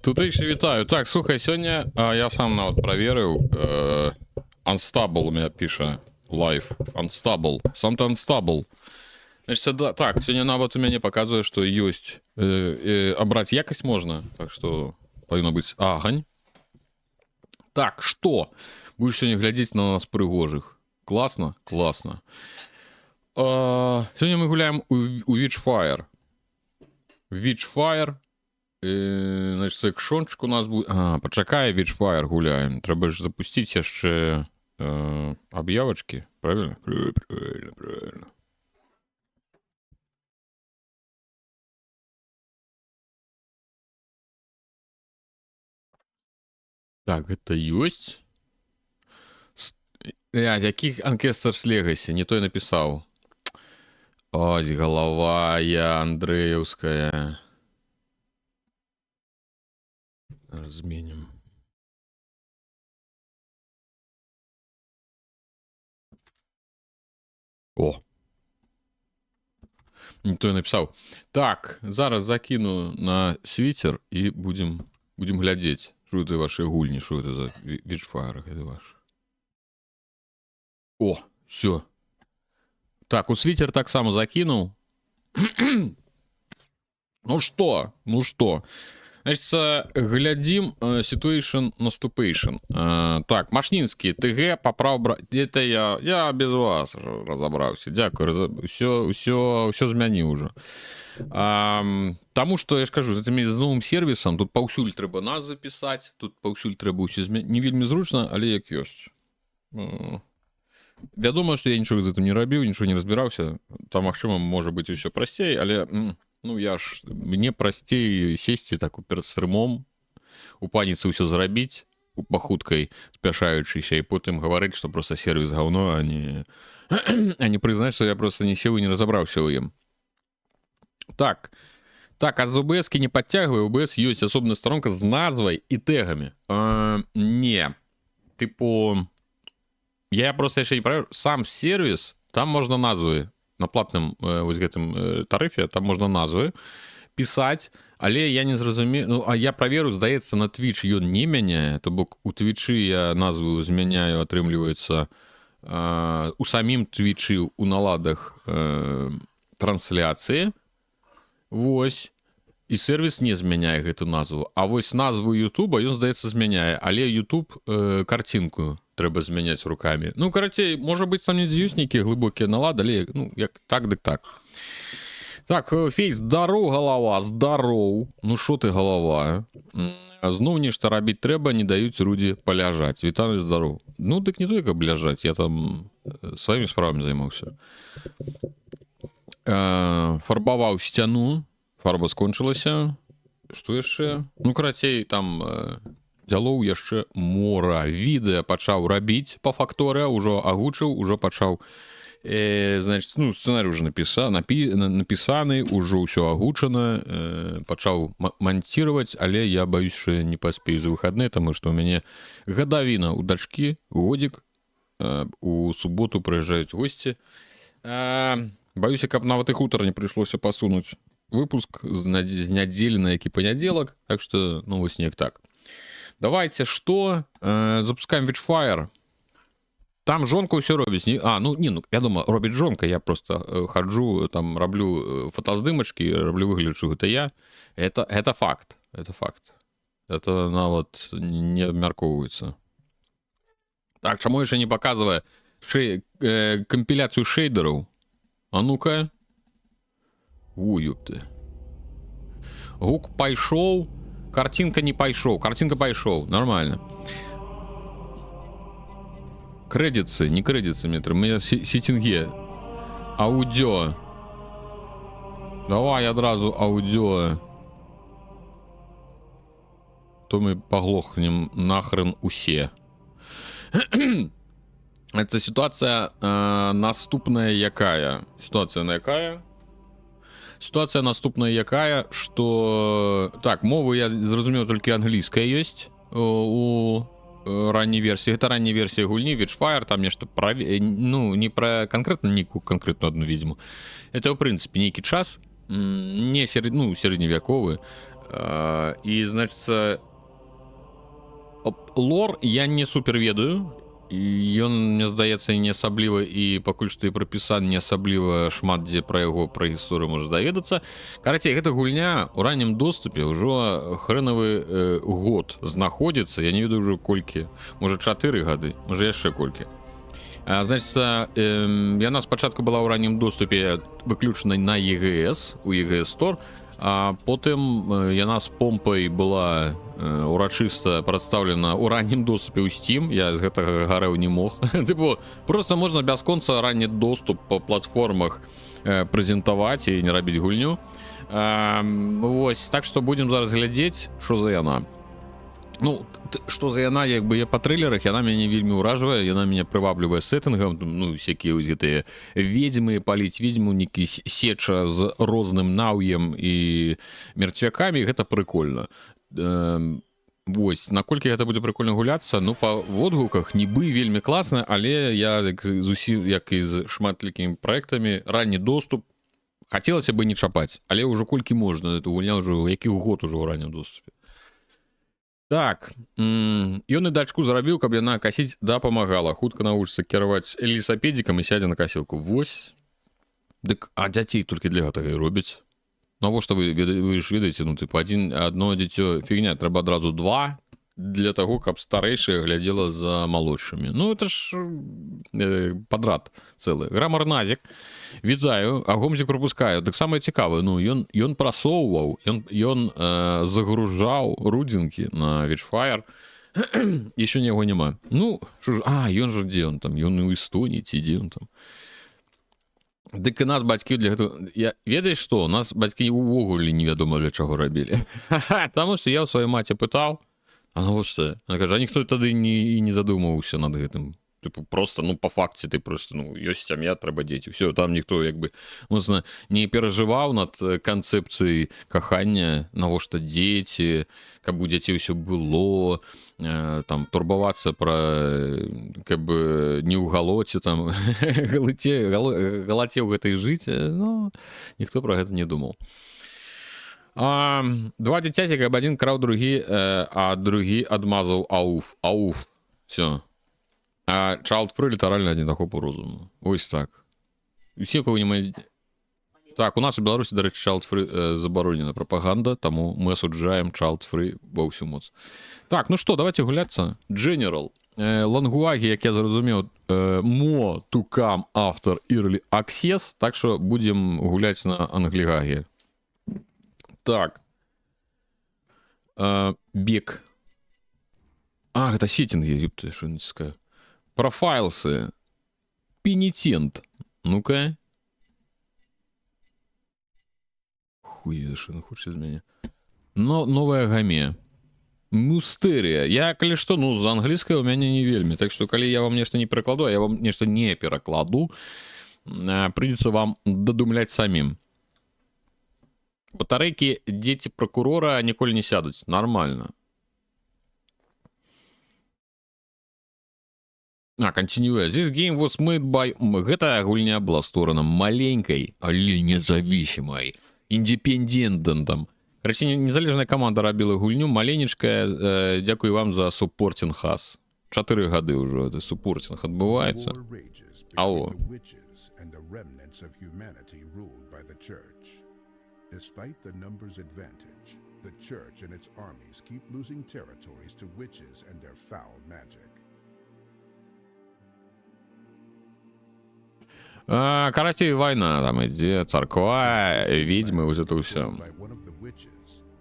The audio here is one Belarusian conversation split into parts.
Тут еще вітаю. Так, слухай, сегодня я сам нават проверил. Unstable у меня пишет. Live. Unstable. Сам-то Unstable. Значит, да, так, сегодня нават у меня показывает, что есть. Обрать якость можно. Так что повинно быть агонь. Так, что? Будешь сегодня глядеть на нас пригожих. Классно? Классно. Сегодня мы гуляем у Witchfire. Witchfire. Значит, секшончик у нас будет. Почекай, Witchfire гуляем. Треба ж запустить еще объявочки. Правильно? Правильно. Так, это есть. Яких Ancestors Legacy? Не то я написал. Ось голова я Андреевская. Разменим. О. Не то я написал. Так, зараз закину на свитер и будем глядеть. Что это ваши гульни, что это за Witchfire, это ваш. О, все. Так, у свитер так само закинул. Ну что? Значит, глядим Situation Наступation. Так, Машнинский, ТГ, поправ... Это я без вас разобрался. Дякую, все змянил уже. Тому что я ж кажу, з гэтым новым сервисом тут паўсюль трэба назвы писать, тут паўсюль трэба ўсё змяніць. Не вельмі зручна, але як ёсць. Вядома, што я нічога з гэтым не рабіў, нічого не разбіраўся. Там, магчыма, можа быць усё прасцей, але ну я ж мне прасцей сесці так перад стрымом, у паніцы ўсё зрабіць, па хуткай спяшаючыся, і потым гаварыць, што просто сервис гаўно, а не прызнаць, што я просто не сеў і не разабраўся ў ім. Так, а з OBS не подтягивай, у OBS есть особенная сторонка с назвой и тегами. Не, типу, я просто еще не проверю, сам сервис, там можно назвы, на платном вот гэтым тарифе, там можно назвы писать, але я не зразумею, ну, а я проверю, здаецца, на Twitch ён не мяняе, то бок у Twitch я назву змяняю, атрымліваецца у самім Twitch у наладах трансляцыі. Вось. І сервис не змяняе гэту назву. А вось назву Ютуба ён, здаецца, змяняе. Але Ютуб картинку трэба змяняць руками. Ну, карацей, можа быць, там недзе ёсць нейкія глыбокія налады, але, ну, як так, дык так. Так, Фейс, здароў, галава, здароў. Ну, шо ты, галава? Зноў нешта рабіць трэба, не даюць Рудзі паляжаць. Вітаю, здароў. Ну, дык не только паляжаць, я там сваімі справамі займаўся. Фарбаваў сцяну, фарба скончылася. Што яшчэ? Ну, карацей, там дзялоў яшчэ мора. Відэа пачаў рабіць па факторы, ужо агучыў, ужо пачаў, значит, ну, сцэнарый уже напісаны, ужо ўсё агучана, пачаў манціраваць, але я баюсь, што не паспею за выхадныя, таму што ў мяне гадавіна у дачкі, годзік, у суботу прыязджаюць госці. Баюся, каб нават і хутар не прыйшлося пасунуць выпуск з нядзелі на які панядзелак, так што, ну, вось неяк так. Давайте, што? Запускаем Witchfire. Там жонка ўсё робіць. Ну, вядома, робіць жонка, я просто хаджу, там, раблю фотаздымачкі, раблю выгляд, што гэта я. Это факт. Это нават не абмяркоўваецца. Так, чаму яшчэ не паказвае кампіляцыю шейдераў? А ну-ка. Ой, ёпты. Гук пайшоў, картинка не пайшоў. Картинка пайшоў, нормально. Крэдитсы, не крэдитсы, метр. У меня сетинге. Аудио. Давай адразу аудио. То мы поглохнем нахрен усе. Это ситуация наступная якая? Ситуация наступная якая, что... Так, мовы я зразумеў, толькі англійская ёсць у ранней версии. Это ранняя версия гульни Witchfire, там нешта про... Ну, не про конкретно некую конкретную одну ведьму. Это, в принципе, некий час, не средневековый, І, значыцца, лор я не супер ведаю. Ён, мне здаецца, не асабліва, і пакуль што і прапісан не асабліва шмат дзе пра яго, пра гісторыю можа даведацца. Карацей, гэта гульня ў раннім доступе ўжо хрэнавы год знаходзіцца. Я не ведаю ўжо колькі, можа 4 гады, можа яшчэ колькі. Значыцца, яна спачатку была ў раннім доступе выключана на EGS, у EGS Store, а потым яна з помпай была урачыста прадстаўлена ў раннім доступе ў Steam. Я з гэтага гарэў не мог. Тыпу, просто можна бясконца ранні доступ па платформах прэзентаваць і не рабіць гульню. Вось, так што будзем зараз глядзець, што за яна. Ну, што за яна, як бы я па трэйлерах, яна мяне вельмі ўражвае, яна мяне прываблівае сеттынгам, ну, всякія вось гэтыя ведзьмы, паліць ведзьму, некі сеча з розным наўем і мерцвякамі, гэта прыкольна. Вось, наколькі гэта будзе прыкольна гуляцца, ну, па водгуках нібы вельмі класна, але я зусім, як і з шматлікімі праектамі, ранні доступ хацелася бы не чапаць, але ўжо колькі можна, эту гульня ўжо, які год ужо ў раннім доступе. Так, ён і дачку зарабіў, каб яна касіць дапамагала. Хутка навучыцца кіраваць веласапедзікам і сядзе на касілку. Вось. Дык, а дзяцей толькі для гэтага і робяць. Навошта вы ж ведаеце, ну, тыпу, адно дзіцё фігня, трэба адразу 2 для таго, каб старэйшая глядзела за малодшымі. Ну, это ж падрад цэлы. Грамар-назік. Вітаю, а гомзік пропускаю. Так самае цікавае, ну, ён прасоўваў, ён загружаў рудзінкі на Witchfire, і сёння яго няма. Ну, што ж, ён жа дзе ён там? Ён у Эстоніі ці дзе ён там? Дык і нас бацькі для гэтага... Ведаеш што? Нас бацькі увогуле невядома для чаго рабілі. Таму што я ў сваёй маці пытаў, а ну што? Она кажа, а ніхто тады не задумаўся над гэтым. Типу, просто, ну, по факце, ты просто, ну, ёсць сям'я, трэба дзеці. Все, там ніхто, як бы, можна, не перажываў над канцэпцыяй кахання, навошта дзеці, каб у дзяцей ўсё было, там, турбавацца пра, каб не ў галоце, там, галаце ў гэтай жыце, ну, ніхто пра гэта не думаў. 2 дзіцяці, каб адзін краў другі, а другі адмазаў ауф. Все. А child-free літаральна адзін ахопу розуму. Ось так. Усе, кого не мае... Так, у нас у Беларусі, дарэчы, child-free забаронена прапаганда, таму мы асуджаем child-free ва ўсю моц. Так, ну што, давайте гуляцца. General. Лангуагі, як я зразумеў, more to come after early access, так што будзем гуляць на англігагі. Так. Бег. Гэта сеттинги, ёпта, што не цікаю. Профайлсы. Пенитент. Ну-ка. Хуй, что он хочет из меня. Но новая гаме. Мустерия. Я, калі што, ну, за англійскай у мяне не вельмі. Так што, калі я вам нешта не перакладу, а я вам нешта не перакладу, придется вам дадумляць самим. Батарэйкі дзеці прокурора ніколі не сядуць. Нормально. Continue. This game was made by... Гэта гульня была створана маленькай, але независимой, индепендентом. Короче, незалежная команда рабіла гульню, маленечкая. Дзякую вам за суппортинг хас. 4 гады ўжо это суппортинг адбываецца. Алло. Despite the numbers advantage, the church and its armies keep losing territories to witches and their foul magic. Карацей, война там ідзе, царква, ведьмы, вот это ўсё.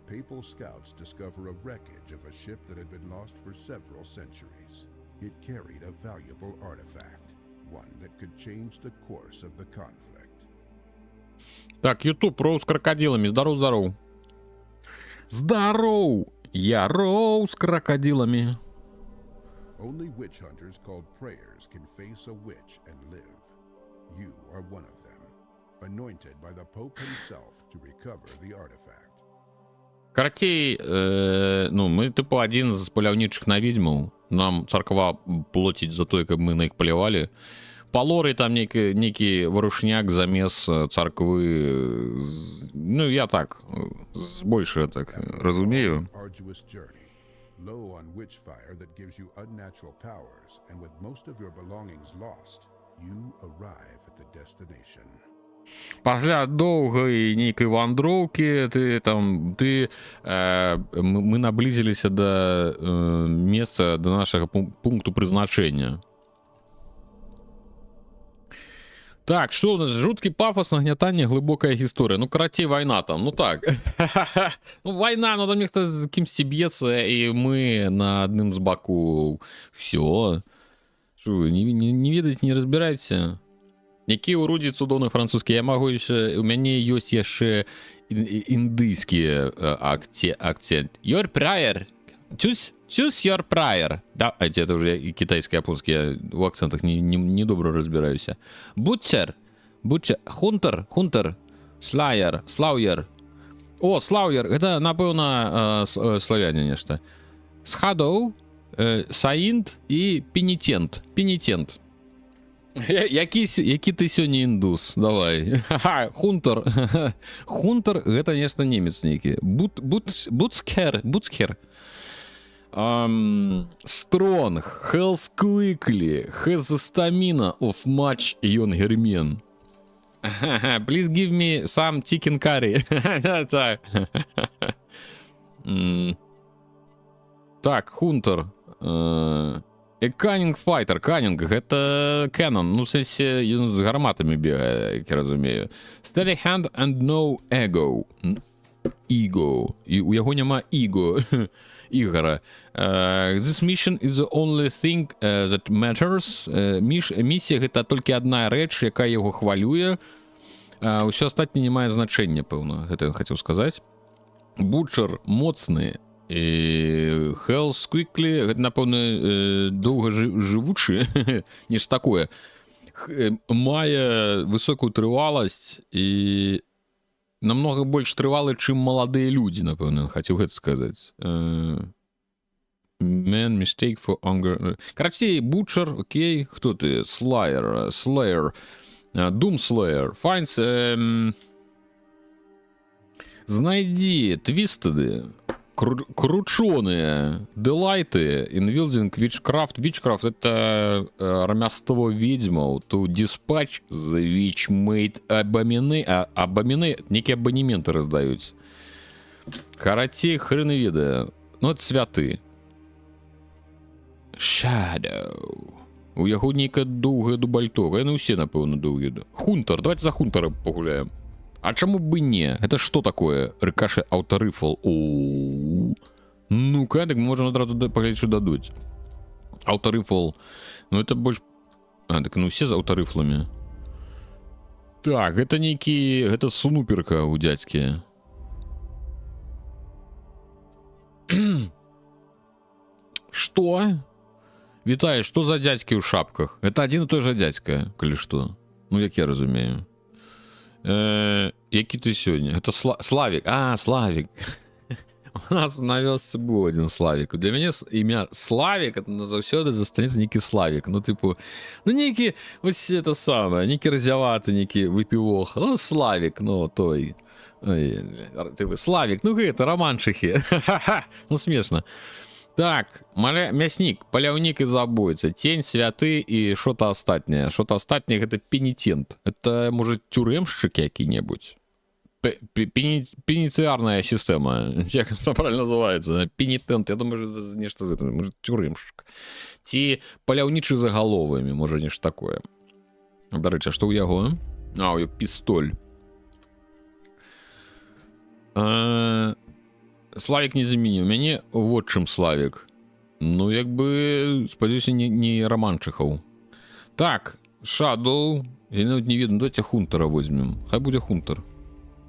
Papal scouts discover a wreckage of a ship that had been lost for several centuries. It carried a valuable artifact, one that could change the course of the conflict. Так, YouTube, Роу с крокодилами. Здоров. Здоров! Я Роу с крокодилами. Only witch hunters called prayers can face a witch and live. You are one of them, anointed by the Pope himself to recover the artifact. Карацей, ну, мы, типу, один з паляўнічых на ведьму. Нам царква плоціць за тое, каб мы на іх палявалі. Па лоры там нейкі варушняк замес царквы. Ну, я так, больше так разумею. Arduous journey, low on witchfire that gives you unnatural powers, and with most of your belongings lost, you arrive at the destination. Пасля доўгай нейкай вандроўкі мы наблизіліся да месца, да нашага пункту прызначэння. Так, что у нас? Жуткий пафос, нагнятание, глубокая история. Ну, карацей, война там, ну так. Ну, война, ну там ніхто з кимсь б'ється, і ми на одним з боку. Все. Що ви, не ведаеце, не разбираеце? Які орудзі цудоўны французскі? Я могу яшчэ, у мяне ёсць яшчэ індыйскі акцент. Your prayer. Choose your prayer. Да, это уже и китайский, японский. Я в акцентах не добро разбираюсь. Butcher. Hunter. Slayer. О, Slayer. Это, напевно, славяне нечто. Shadow, Saint и Penitent. Які ти сьогодні індус? Давай. Хунтер. Хунтер, это, нечто, немец некий. Буцкер. Strong, Hells Quickly, has the stamina of much younger men. Please give me some chicken curry. Так. Так, Хунтер. A cunning fighter. Cunning, это Canon. Ну, в сенсі, він з гарматами бігає, як я розумію. Steady hand and no ego. Ego. І у його нема ego. Ігора. This mission is the only thing that matters. Місія – це тільки одна реч, яка його хвалює. Усе остатнє не має значення, певно. Це я хотів сказати. Бутчер моцний. Hells Quickly, це, напевно, довго живучий, ніж таке. Має високу тривалість і намного больше тривали, чим молодые люди, напевно, хотів це сказати. Man, mistake for hunger. Короче, Butcher, окей. Хто ти? Slayer. Doomslayer. Finds... Знайди твистеды, крученые делайты, inwielding witchcraft. Witchcraft — это ремесло ведьмов. To dispatch the witch made абомины, некие абонементы раздаются. Короче, хрен ведає. Ну, это святы. Shadow. У яго нейка доўгая дубальтова. Яны ўсе, напэўна, доўгія. Хунтер. Давайте за Хунтера погуляем. А чему бы не? Это что такое? Рикошет ауторифл. Ну-ка, так мы можем одразу поглядеть, что дадут. Ауторифл. Ну, это больше... так, ну, все за ауторифлами. Так, это некий... Это снуперка у дядьки. Что? Витаю, что за дядьки у шапках? Это один и тот же дядька, коли что. Ну, як я разумею. Які ти сьогодні? Это Славик. А, Славик. У нас на вёсцы був один Славик. Для мене ім'я Славик, это назавсёды застанецца некий Славик. Ну, типу, ну, некий, ось это самое, некий розяватый, некий выпивох. Ну, Славик, ну, той. Ой, типу, Славик, ну, это романчики. Ну, смешно. Так, мясник, паляўнік і забойца, тень, святы і что-то астатняе. Что-то астатняе — это пенитент. Это, может, тюремшчык які-небудзь? Пеніцыярная система. Як это правильно называется? Пенитент. Я думаю, это нечто з этого. Может, тюремшчык. Ці паляўнічы загаловамі, может, нечто такое. Дарэчы, а што ў яго? А, у яго пістоль. Славик не заменил. У меня вот чым Славик. Ну, як бы, спадзяюся, не романчыхаў. Так, Shadow. Я навіть не ведаю. Давайте Хунтера возьмем. Хай буде Хунтер.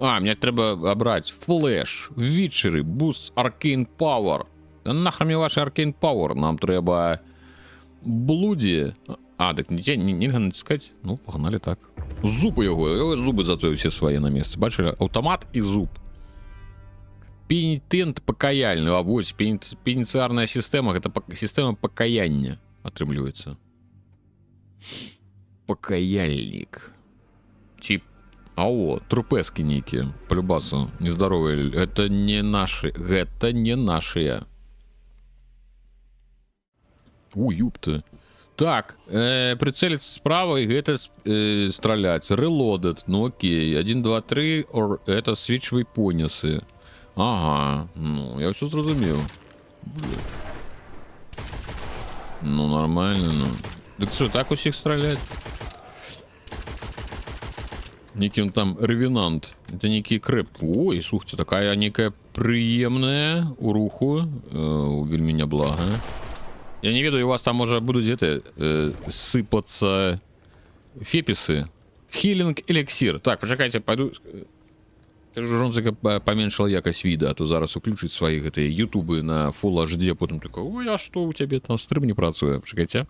А, мне треба обрать Флэш, Витчеры, Boost, Arcane Power. Да нахрен мне ваш Arcane Power? Нам треба Блуді. А, так нельга натискать. Ну, погнали так. Зуб його. Зуби зато всі свої на місці. Бачили? Автомат і зуб. Пенитент покаяльный. А вот пеніцыярная система. Это система покаяння атрымліваецца. Покаяльник. Тип. Ау, трупески некие, по любасу, нездоровые. Это не наши, это не наши. Ой, ёпта. Так, прицелиться справа и это стрелять. Reloaded, ну окей. 1, 2, 3, or это switch weapons. Ага, ну, я все зрозумів. Ну, нормально, ну. Так что, так усіх стрелять? Некий он там ревенант. Это некий крэп. Ой, слушайте, такая некая приемная у руху. Убили меня, благо. Я не ведаю, у вас там может будут где-то сыпаться феписы. Хилинг эликсир. Так, почекайте, пойду. Кажу, Жонзика поменшил якость вида, а то зараз уключить своих это ютубы на Full HD, потом такой, ой, а что у тебя там стрим не працує? Почекайте.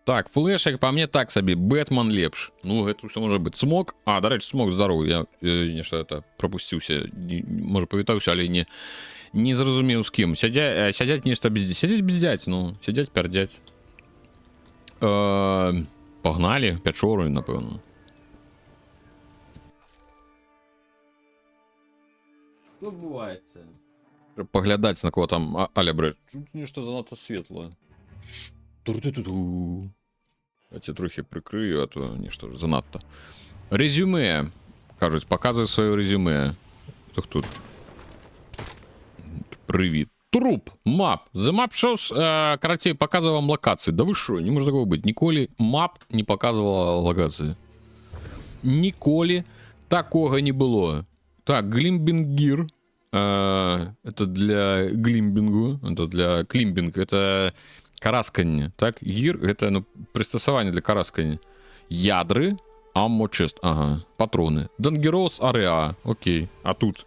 Так, флеш, як по мне, так собі. Бэтмен лепш. Ну, это все може бути. Смок. А, до речі, смок здоровий. Я нешта это пропустився. Може, повітався, але не зрозумів з ким. Сядять нешта бездять. Сядять бездять, ну. Сядять, пердять. Погнали. Печорою, напевно. Що відбувається? Треба поглядати, на кого там Аля бред. Чуть нешта занадто світло. Тур-ту-ту-ту. Я тебе трохи прикрию, а то нічто ж занадто. Резюме. Кажуть, показує своє резюме. Хто тут? Привіт. Труп. Мап. The map shows... короче, показывал вам локации. Да вы шо, не может такого быть. Ніколи мап не показывала локации. Ніколи такого не было. Так, глимбингир. Это для глимбингу. Это для климбинг. Это... Караскання, так? Гір, это ну, пристосування для караскання. Ядри, аммо чест, ага, патрони. Дангерос ареа, окей. А тут?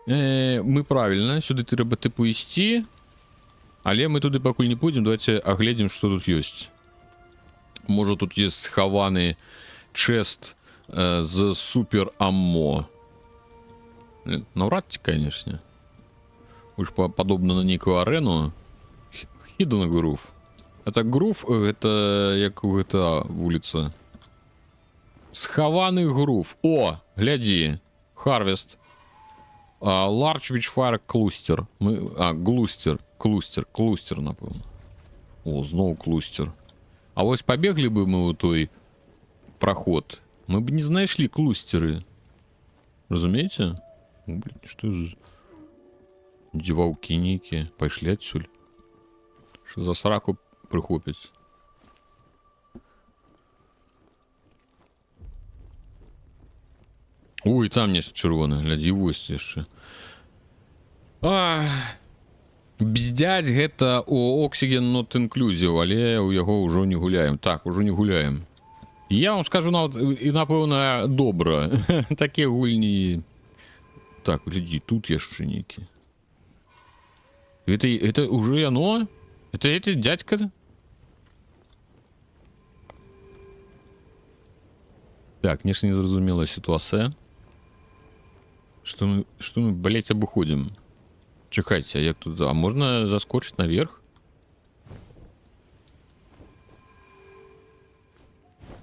Ми правильно, сюди треба типу істи. Але ми туди покуль не пойдем, давайте оглядим, що тут есть. Може тут є схований чест з супер аммо. Навряд чи, конечно. Уж подобно на некую арену. Hidden Groove. Это Groove, это як у GTA вулиця. Схований Groove. О, гляди. Harvest. Large Witchfire Cluster. Клустер, напевно. О, знову клустер. А ось побегли бы мы у той проход, мы бы не знайшли клустери. Разумеете? О, блин, что за... Девалки некие. Пошли отсюда. Що за сраку прихопять. Ой, там нечто червоне, гляді, і ось ще. Бздять гэта у Oxygen Not Inclusive, але у яго ўжо не гуляем. Так, ужо не гуляем. Я вам скажу, і напэўна, добра. Такія гульні... Так, гляді, тут яшчэ некі. Это уже оно? Это дядька? Так, нешта незразумелая ситуация. Что мы, блять, обыходим? Чекайте, а як туда? А можно заскочить наверх?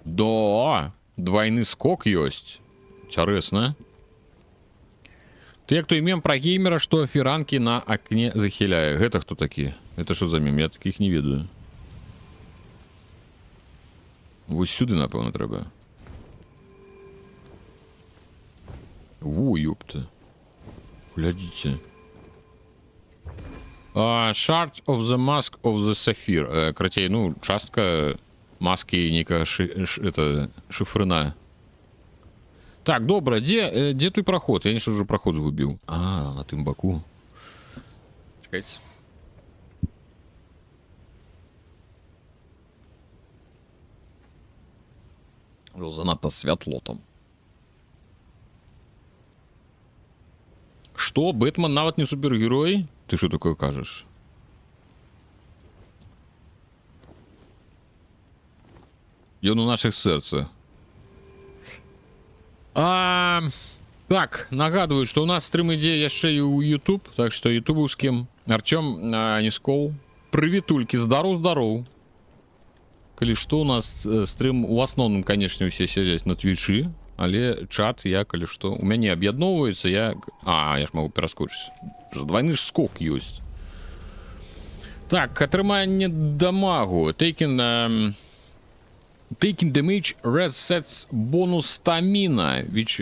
Да, двойный скок есть. Интересно. Ты як той мем про геймера, что фиранки на окне захиляе. Это кто такие? Это что за мем? Я таких не ведаю. Вось сюди, напевно, треба. Во, ёпта. Глядите. Shard of the Mask of the Sapphire. Кратей, ну, частка маски нека это шифрена. Так, добра, где той проход? Я нічого вже проход згубив. На тим боку. Чекайте. Занадто святло там. Что? Бэтмен нават не супергерой? Ты что такое кажешь? Ён у наших сердцах. Так, нагадываю, что у нас стрим ідзе яшчэ і ў YouTube, так что ютубаўскім Артём Нискол. Прывітулькі, здароў. Калі што, у нас стрим у асноўным, конечно, усе сядзяць на твічы, але чат я, калі што, у мяне аб'ядноўваецца, я ж могу пераскочыць. Двойны ж скок ёсць. Так, атрыманне дамагу. Taking damage resets bonus stamina, which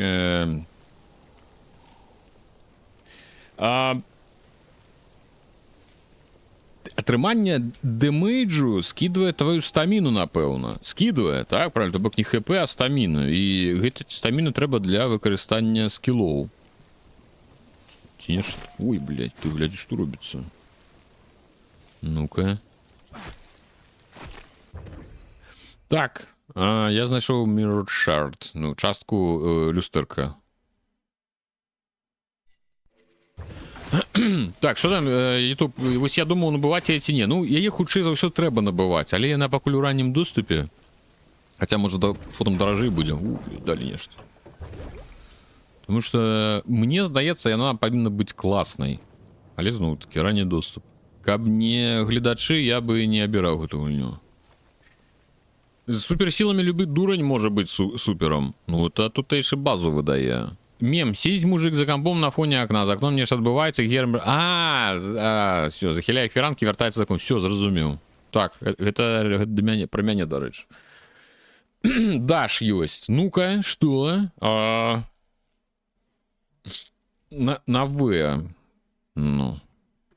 атрыманне дэмэйджу скидывае твою стаміну, напэўна. Скидывае, так, правильно, то бок не хп, а стаміну. І гэта стаміну трэба для выкарыстання скілоў. Ой, блядь, ты глядзі, што робіцца. Ну-ка. Так, я знайшоў Mirror Shard, ну, частку люстэрка. Так, що там, YouTube, ось я думав, набивати яе ці не. Ну, яе хутчэй за ўсё трэба набываць, але яна пакуль у раннім доступе. Хаця, можа, потым даражэй будзе. Далі нешта. Тому што, мне здаецца, яна павінна быць класнай. Але, зноў-такі, ранні доступ. Каб не гледачы, я бы не абіраў гэту гульню. З суперсіламі любы дурань можа быць супером. Ну, это тутэйшы базу выдае. Мем, сидзь мужик за компом на фоне окна, за окном нешта адбываецца, герм... Все, захіляе фіранкі, вяртаецца за окном. Все, зразумеў. Так, гэта пра мяне, дарэчы. Даш ёсць. Ну-ка, што? На В. Ну.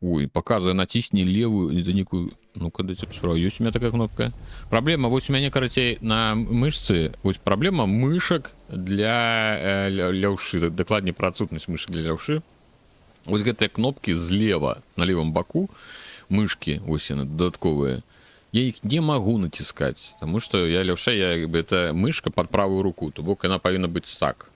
Ой, показываю, натисни левую, это некую... Ну-ка, дайте посмотрю. Есть у меня такая кнопка. Проблема, вот у меня, короче, на мышцы, вот проблема мышек для левши, докладнее про отсутность мышек для левши. Вот эти кнопки слева, на левом боку, мышки, вот они, додатковые, я их не могу натискать, потому что я левша, это мышка под правую руку, то бок она повинна быть так.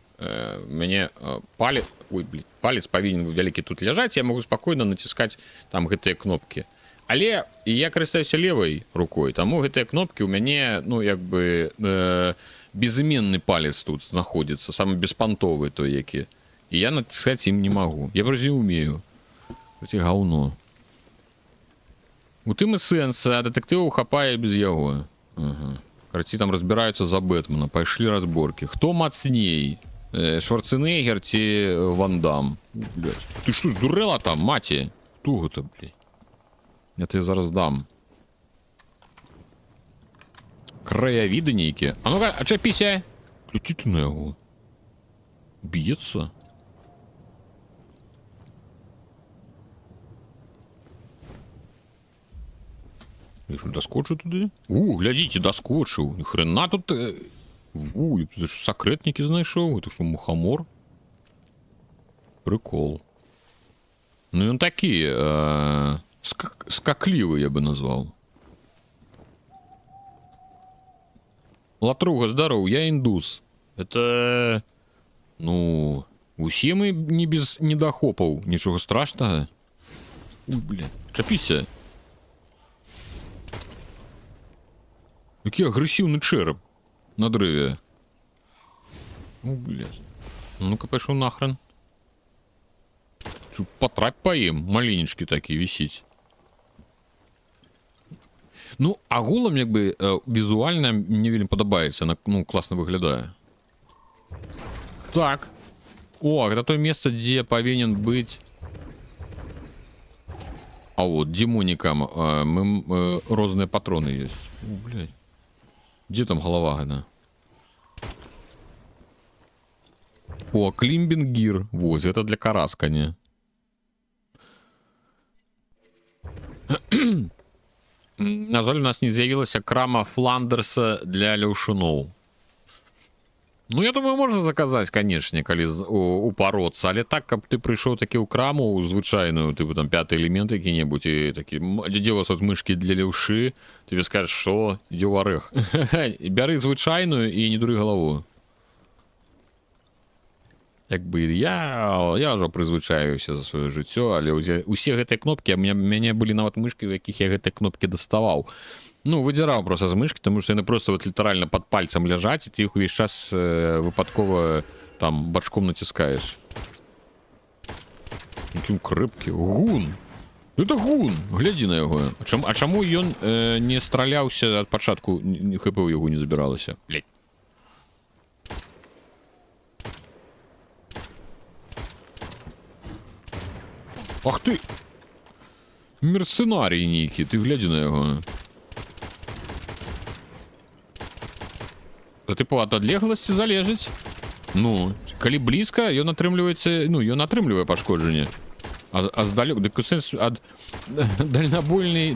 Мне палец, ой, блин, палец повинен вялікі тут ляжаць, я могу спокойно натискать там гэтыя кнопки. Але я карыстаюся левой рукой, таму гэтыя кнопки у мяне, ну, як бы безыменны палец тут находится, самый беспонтовый той, які. И я натискать им не могу. Я просто не умею. Эти говно. У тым і сэнс, а дэтэктыву хапае без яго. Ага. Карці там разбираются за Бэтмена, пайшлі разборки. Хто мацней? Шварценеггер ці Ван Дам? Блядь. Ты что, здурела там, маці? Хто гэта, блядь? Я тебе зараз дам. Краявіды нейкія. А ну-ка, ачапіся. Гляці ты на яго. Б'ецца. Я что, доскочу туды? Глядзіце, доскочыў. Ни хрена тут... это ж сакрэтнікі знайшоў. Это что, мухамор? Прикол. Ну, ён такі... скаклівы, я бы назвал. Латруга, здоров, я индус. Это... Ну... Усе мы не без недахопаў. Нічога страшнага. Ой, блин, чапіся. Які агрэсіўны чэрап на дрэве. Ну, блядь. Ну-ка, пайшоў нахрен. Потрапь по ім. Маленечкі такі вісіць. Ну, агулам, як бы, візуальна мне вельмі падабаецца. Ну, класна выглядае. Так. О, гэта то месца, дзе павінен быць... А вот, демоникам розныя патроны ёсць. О, блядь. Где там голова гана? О, климбингир. Вот, это для караскания. На жаль, у нас не з'явілася крама Фландерса для ляўшуноў. Ну, я думаю, можна заказаць, канешне, калі упароцца, але так, каб ты прыйшоў такі ў краму звычайную, тыпу там 5-й элемент які-небудзь, і такі, дзе у вас тут мышкі для леўшы, тебе скажаш, што, ідзе ў арэх. Бяры звычайную і не дуры галаву. Як бы я ўжо прызвычаюся за сваё жыццё, але усе гэтыя кнопкі, мяне былі нават мышкі, у якіх я гэтыя кнопкі даставаў. Ну, выдзіраў проста з мышкі, таму што яны проста вот літаральна пад пальцам ляжаць, і ты іх увесь час выпадкова там бачком націскаеш. Якім крыпкі. Гун! Это гун! Глядзі на яго. А чаму ён не страляўся ад пачатку, хп ў яго не забіралася? Блядь. Ах ты! Мерцэнарій нейкі, ты глядзі на яго. А тыпу ад адлегласці залежыць. Ну, калі блізка, ён атрымліваецца, ну, ён атрымлівае пашкоджанне. А здалёк, дык у сэнс ад дальнабойнай...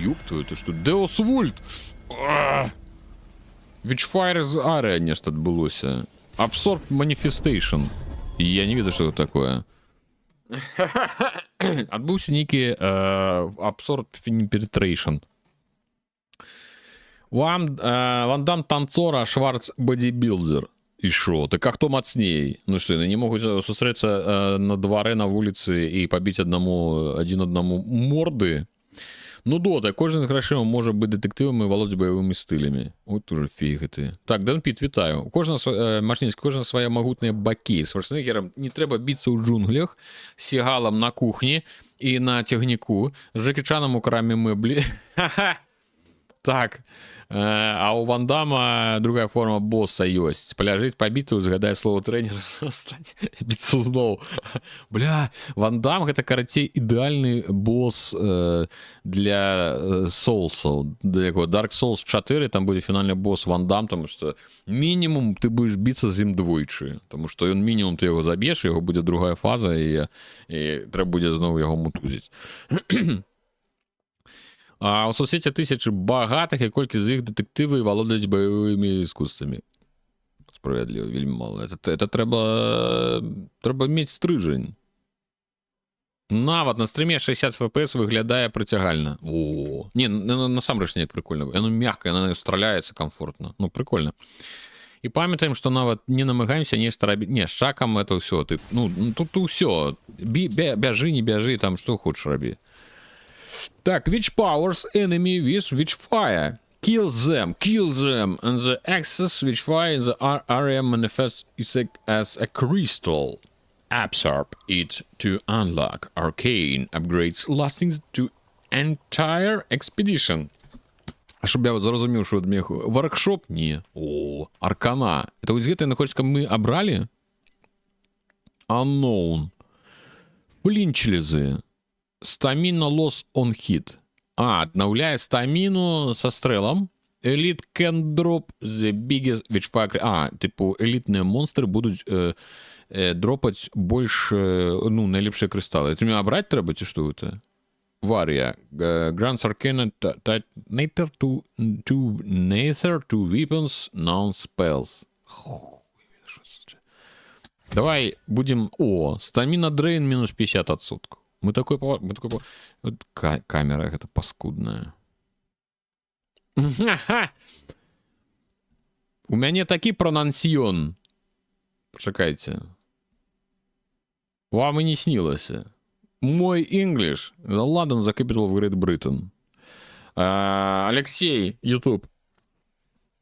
Ёптую, ты што? Deus Vult! Witchfire з Area нешта адбылося. Absorb Manifestation. Я не ведаю, што гэта такое. Адбыўся нейкі Absorb Penetration. Ван Дам танцора, Шварц бодибилдер. І шо? Так а хто мацней? Ну што, не могуць сустрэцца на дварэ, на вуліцы і пабіць адзін аднаму морды? Ну, дота, кожен з грашыма можа быць дэтэктывам і валодзіць баявымі стылямі. Вот уже фіг ты. Так, Дэн Піт, вітаю. Машніцкі, кожна свае магутныя бакі. З Шварценеггерам не трэба біцца ў джунглях, Сігалам на кухні і на цягніку, з Джекі Чаном у краме мэблі. Ха-ха! Так. А у Ван Дама другая форма босса ёсць. Паляжыць пабіты, узгадай слова трэнера, біцца зноў. Бля, Ван Дам гэта, карацей, ідэальны босс для Souls'аў. Для якого Dark Souls 4, там будзе фінальны босс Ван Дам, таму што мінімум ты будзеш біцца з ім двойчы. Таму што ён мінімум ты яго заб'еш, яго будзе другая фаза, і трэба будзе зноў яго мутузіць. А ў соцсеці тысячы багатых, і колькі з іх дэтэктывы валодаюць баявымі искусствамі. Справядліва, вельмі мала. Это трэба мець стрыжань. Нават на стрыме 60 FPS выглядае прыцягальна. О, не, насамрэч неяк прикольна. Яно мягкае, яно страляецца комфортна. Ну, прикольна. І памятаем, што нават не намагаемся нешта рабіць. Не, з Чакам это ўсё. Ну, тут ўсё. Бяжы, не бяжы, там што хочаш рабі. Так, which powers enemy with Witchfire? Kill them, and the access Witchfire in the area manifests as a crystal. Absorb it to unlock arcane upgrades lasting to entire expedition. А щоб я зрозумів, що від меху. Воркшоп? Ні. О, Аркана. Это ось гэта находится, каб мы обрали? Unknown. Флинчлизы. Стамина loss on hit. Аднаўляе стаміну са стрэлам. Elite can drop the biggest Witchfire. Типу, элітныя монстры будуць дропаць больш, ну, найлепшыя крысталы. Это мне абраць трэба, ці што гэта? Варія. Grants Arcana Nether to weapons non-spells. Давай будем... О, стамина дрейн минус 50%. Мы такой... Камера гэта паскудная. У мяне такі пронансіён. Пачакайце. Вам і не снілася. Мой English. London the capital of Great Britain. Алексей, YouTube.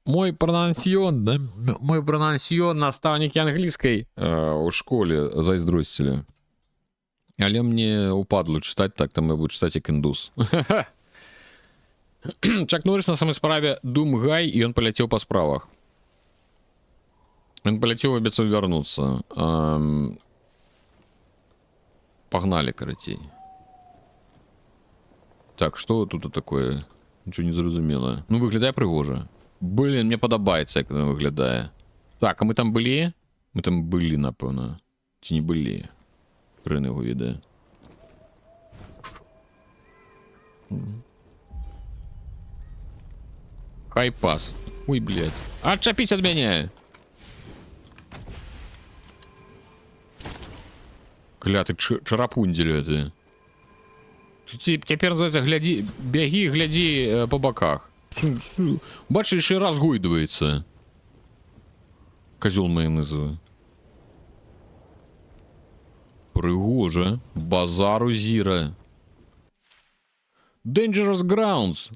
Мой пронансіён, да? Мой пронансіён наставнікі англійскай у школе зайздросцілі. Але мне упадло читать, так там я буду читать як індус. Чак Норрис на самой справе Думгай, і ён паляцеў па справах. Ён паляцеў, абяцаў вярнуцца. Погнали, карацей. Так, што тут такое? Нічого не зразумела. Ну, выглядае прыгожа. Блин, мне падабаецца, як яно выглядае. Так, а мы там былі? Мы там былі, напэўна. Ці не былі? Хрен яго ведае. Хайпас. Ой, блядь. Отчапіць ад мяне! Кляты чарапундзель ты. Цяпер, называется, гляди, бягі, глядзі по боках. Бачыш, яшчэ разгойдваецца. Козёл майонезовый. Прыгожа. Базару зіра. Dangerous Grounds.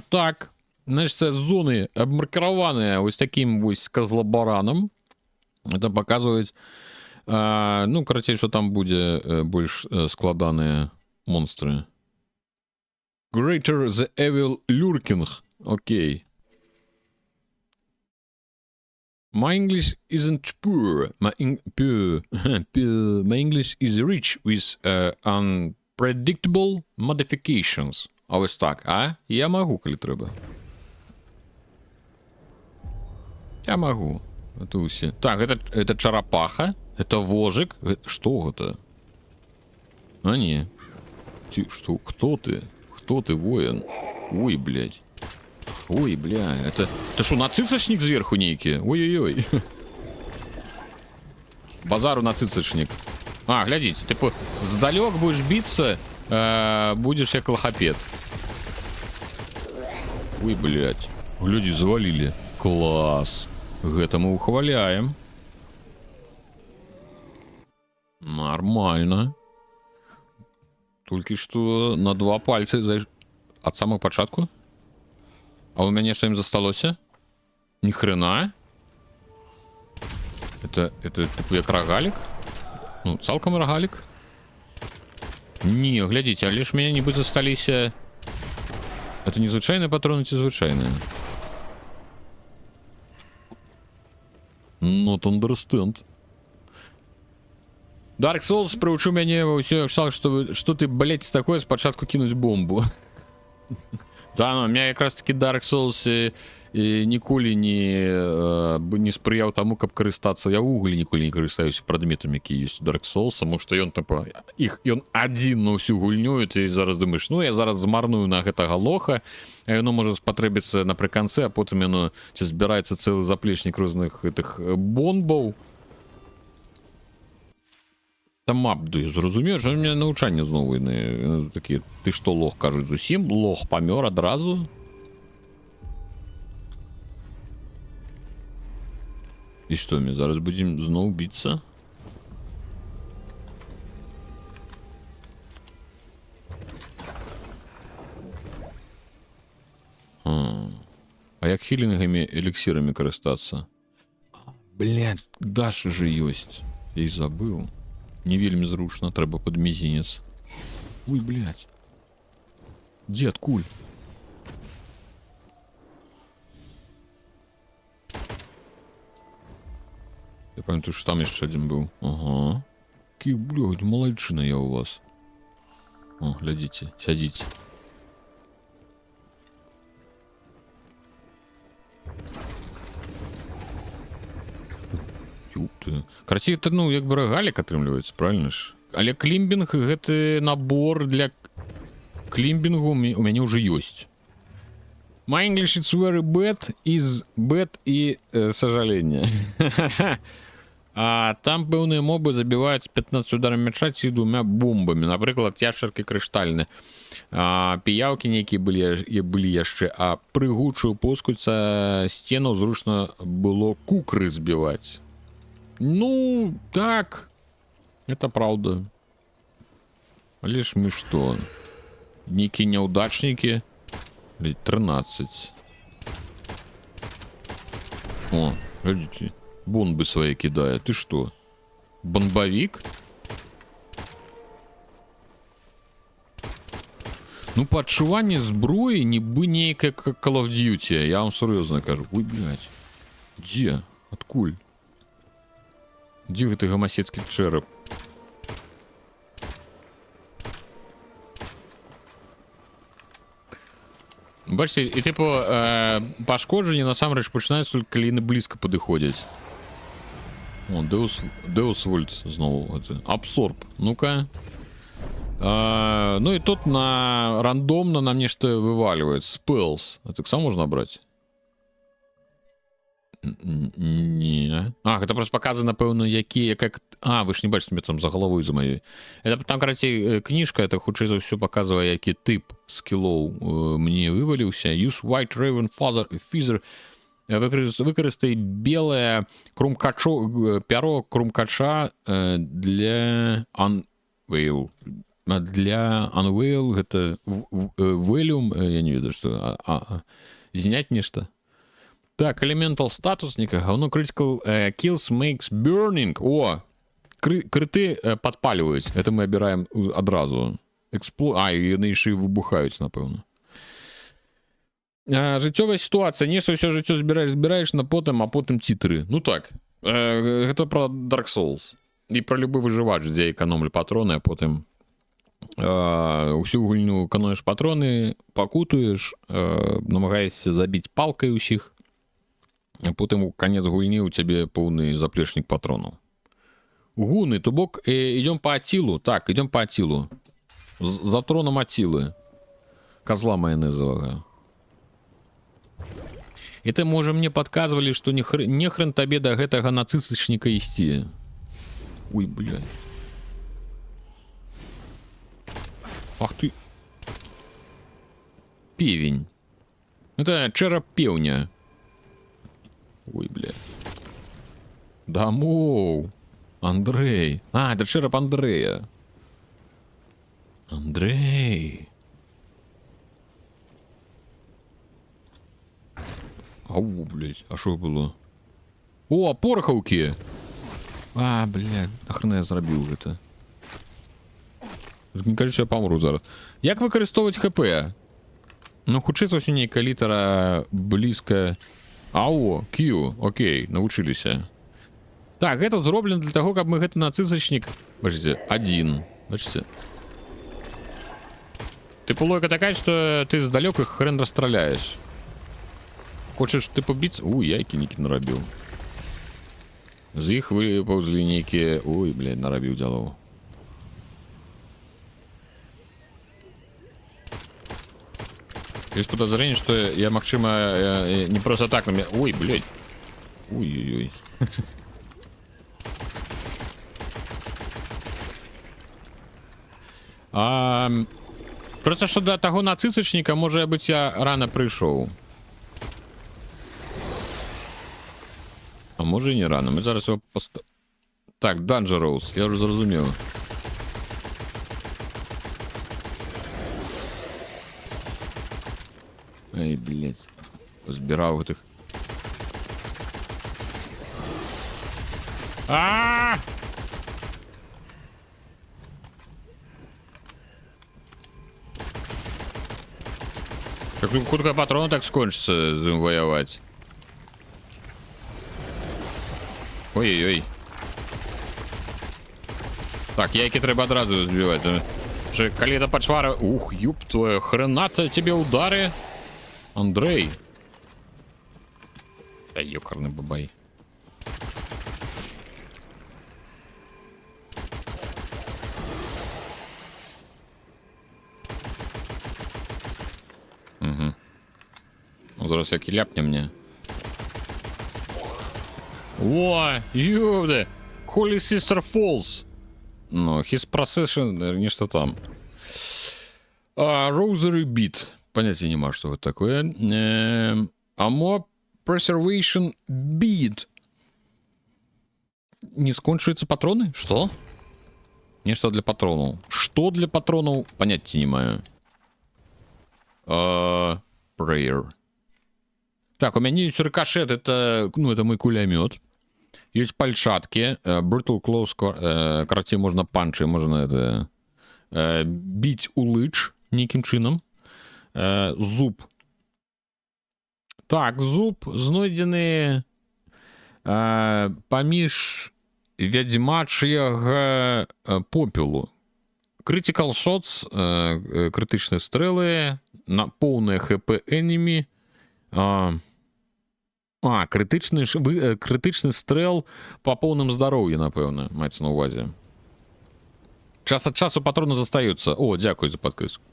Так. Значит, це зоны обмаркированные вот таким вот козлобараном. Это показывает, ну, короче, что там будет больше складанные монстры. Greater the Evil Lurking. Окей. My English isn't poor. My English is rich with unpredictable modifications. А ось так, а? Я могу, коли треба. Я могу. Это усе. Так, это черепаха. Это вожик. Что это? А, не. Что? Кто ты? Кто ты, воин? Ой, блядь. Ой, бля, это что, нацицочник сверху некий? Ой-ой-ой. Базару нацицочник. Глядите, типа, сдалек будешь биться, будешь как лохопед. Ой, блядь. Люди завалили. Класс. Это мы ухваляем. Нормально. Только что на 2 пальца от самого початку. А у меня что-нибудь засталося? Ни хрена. Это типу як рогалик? Ну, цалком рогалик. Не, глядите, а лишь меня нибудь засталіся. Это незвычайные патроны, ці звычайные. Not understand. Dark Souls приучу мяне ва ўсё что ты, блядь, такое спачатку кинуть бомбу. Да, ну, у меня как раз таки Dark Souls ніколі не спрыяў таму, каб карыстацца. Я ўвогуле ніколі не карыстаюся прадметамі, які ёсць у Dark Souls, таму што ён типа ён адзін на ўсю гульню, і ты зараз думаеш, ну я зараз змарную на гэтага лоха, а яно можа спатрэбіцца напрыканцы, а потым яно ці збіраецца цэлы заплечнік розных гэтых бомбаў. Там абду, зразумею, що у мене навчання знову такі, ти що лох, кажуть, зусім? Лох помер одразу? І що, ми зараз будемо знову битися? А як хілінгами, еліксирами користатися? Блядь, Даша же есть. Я і забыл. Не вельмі зручно, треба под мизинец. Ой, блядь. Дед, куль. Я памятаю, что там еще один был. Ага. Какие, блядь, молодчина я у вас. О, глядите, сядите. Карці, это, ну, як бы рогалік атрымліваецца, правильно ж? Але клімбінг, гэты набор для клімбінгу у мяне ўжо ёсць. My English is very bad, is bad і сожаление. А там пэўныя мобы забіваюць 15 ударами мяча ці 2 бомбамі. Напрыклад, яшчаркі крыштальны. Піяўкі нейкія былі яшчэ, а прыгучую поскуць сцену зручна было кукры збіваць. Ну, так. Это правда. Лишь мы что? Некие неудачники. 13. О, видите? Бомбы свои кидает. Ты что? Бомбовик? Ну, по адчуванню зброі нібы нейкая как Call of Duty. Я вам серьезно кажу. Ой, блядь. Где? Откуль? Где гэты гамасецкі чэрап? Бачите, і типу пашкоджанні насамрэч пачынаюцца толькі калі яны блізка падыходзяць. О, Deus Vult зноў. Абсорб. Ну-ка. Ну і тут рандомна нам нешта вываливает. Spells. А таксама можна браць? Не. Это просто показано, напэўна, якія, как... вы ж не бачите мне там за головой за моей. Это там, короче, книжка, это хутчэй за все показывае, які тип скиллов мне вывалился. Use White Raven Feather Выкарыстай белае пяро крумкача для Unveil. Для Unveil гэта Volume, я не ведаю, што зняць нешта. Так, Elemental статусника, говно Critical Kills makes burning. О, крыты падпаліваюць. Это мы абіраем адразу. Яны яшчэ і выбухаюць, напэўна. Жыццёвая сітуацыя. Нешта ўсё жыццё збіраеш на потым, а потым цітры. Ну так, гэта пра Dark Souls. І пра любы выжывач, дзе эканомлю патроны, а потым усю гульню эканоміш патроны, пакутуеш, намагаешся забіць палкай усіх, а потым у канец гульні у цябе поўны заплечнік патронаў. Гуны, то бок, ідём па Ацілу. Так, ідём па Ацілу. За троном Ацілы. Козла майонезовага. Это, можа, мне падказвалі, што не хрен табе да гэтага нацыстачніка ісці. Ой, блядь. Ах ты. Певень. Это чэрап пеўня. Ой, блядь. Дамоў. Андрей. Это чэрап Андрэя. Андрей. Ау, блядь, а що было? О, порохаўкі! Блядь, нахрена я зрабіў гэта? Не кажу, що я памру зараз. Як выкарыстоўваць ХП? Ну, хутчэй за ўсё нейкая літара блізка... Q, окей, навучыліся. Так, гэта зроблена для таго, каб мы гэты нацыстачнік... Бачыце, адзін. Бачыце? Тыпу логіка такая, што ты здалёк іх хрен расстраляеш. Хочаш ты пабіць? Яйкі нейкі нарабіў. З іх выпаўзлі нейкія... Ой, блядь, нарабіў дзялоў. Есть подозрение, что я, магчыма, не просто так на меня... Ой, блядь. Ой-ой-ой. Просто что до таго нацыстачніка, можа быць, я рано прыйшоў. А може і не рано. Ми зараз його Так, Dangerous, я вже зрозумів. Ай, блядь. Позбирав этих. Как хутка патрона так скончится з ним воевать. Ой-ой-ой. Так, яйки треба одразу збивать. Коли это почвара... Ух, ёб твою, хрена-то тебе удары. Андрей. Да ёкарный бабай. Угу. Ну, зараз як і ляпне мне. О, ёбда. Holy Sister Falls. Ну, his procession, нечто там. Rosary Beat. Понятия не имею, что это такое. Ammo Preservation Bead. Не скончиваются патроны? Что? Нечто для патронов. Что для патронов? Понятия не имею. Prayer. Так, у меня есть рикошет. Это, ну, это мой кулемет. Есть пальчатки. Brutal Close. Короче, можно панчи, можно это... бить у лыж неким чином. Зуб. Так, зуб знойдены паміж вядзьмачьяга попелу. Critical Shots, критичні стріли, на повне ХП enemy. Критичний стрел по повному здоров'ю, напевно, мається на увазі. Час від часу патрони застаються. О, дякую за підписку.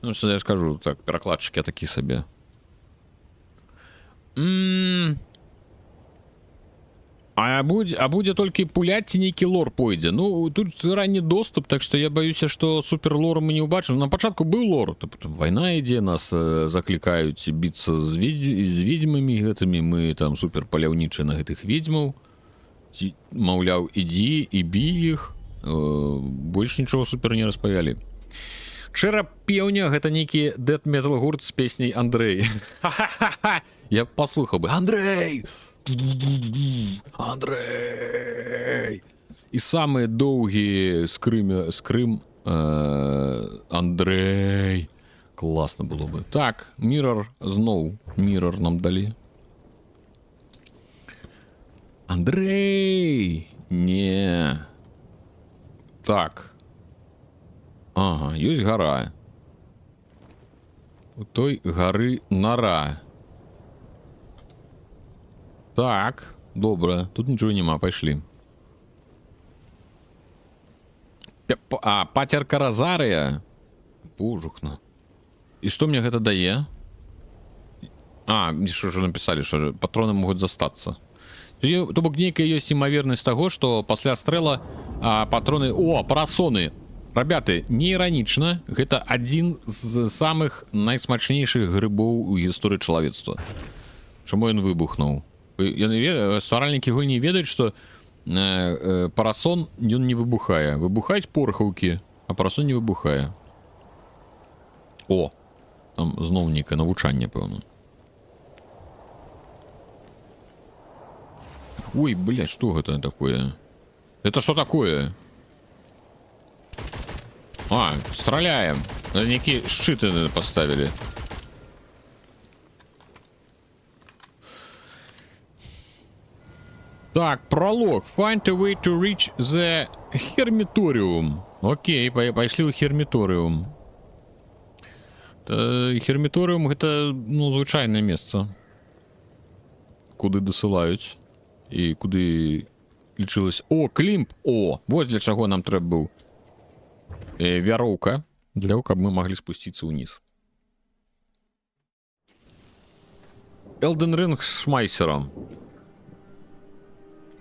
Ну, що я ж кажу, так, перекладчики такі собі. А будзе толькі пуляць ці нейкі лор пойдзе. Ну тут ранні доступ, так што я баюся, што супер лору мы не ўбачым. На пачатку быў лор, вайна ідзе, нас заклікаюць біцца з ведзьмамі гэтымі, мы там супер паляўнічыя на гэтых ведзьмаў. Маўляў, ідзі і бі іх. Больш нічого супер не распавялі. Чэрап пеўня гэта нейкі дэт-метал гурт з песняй Андрэй. Я паслухаў бы. Андрэй! Андрэй! І самы доўгі скрым Андрэй. Класна было бы. Так, Mirror зноў. Mirror нам далі. Андрэй! Не. Так. Ага, ёсць гара. У той гары нара. Так, добра. Тут нічого нема, пайшлі. Пацерка Розарыя? Божухна. І што мне гэта дае? Што ж напісалі, што патроны могуць застацца. То бок нейкая ёсць імавернасць таго, што пасля стрэла патроны... О, парасоны! Рабяты, не іранічна, гэта адзін з самых найсмачнейшых грыбоў у гісторыі чалавецтва. Чаму ён выбухнуў? Стваральнікі гульні ведаюць, што парасон ён не выбухае. Выбухаюць порхаўкі, а парасон не выбухае. О, там зноў нейкае навучанне, пэўна. Ой, блядь, што гэта такое? Это што такое? Стреляем. Некие щиты поставили. Так, пролог. Find a way to reach the Hermitorium. Окей, пошли в Hermitorium. Hermitorium это, ну, звычайное место. Куды досылаюць. І куды лічылась... О, клімп! О, вось для чаго нам трэба быў. Вяроўка, для того, каб мы маглі спусціцца ўніз. Elden Ring з шмайсером.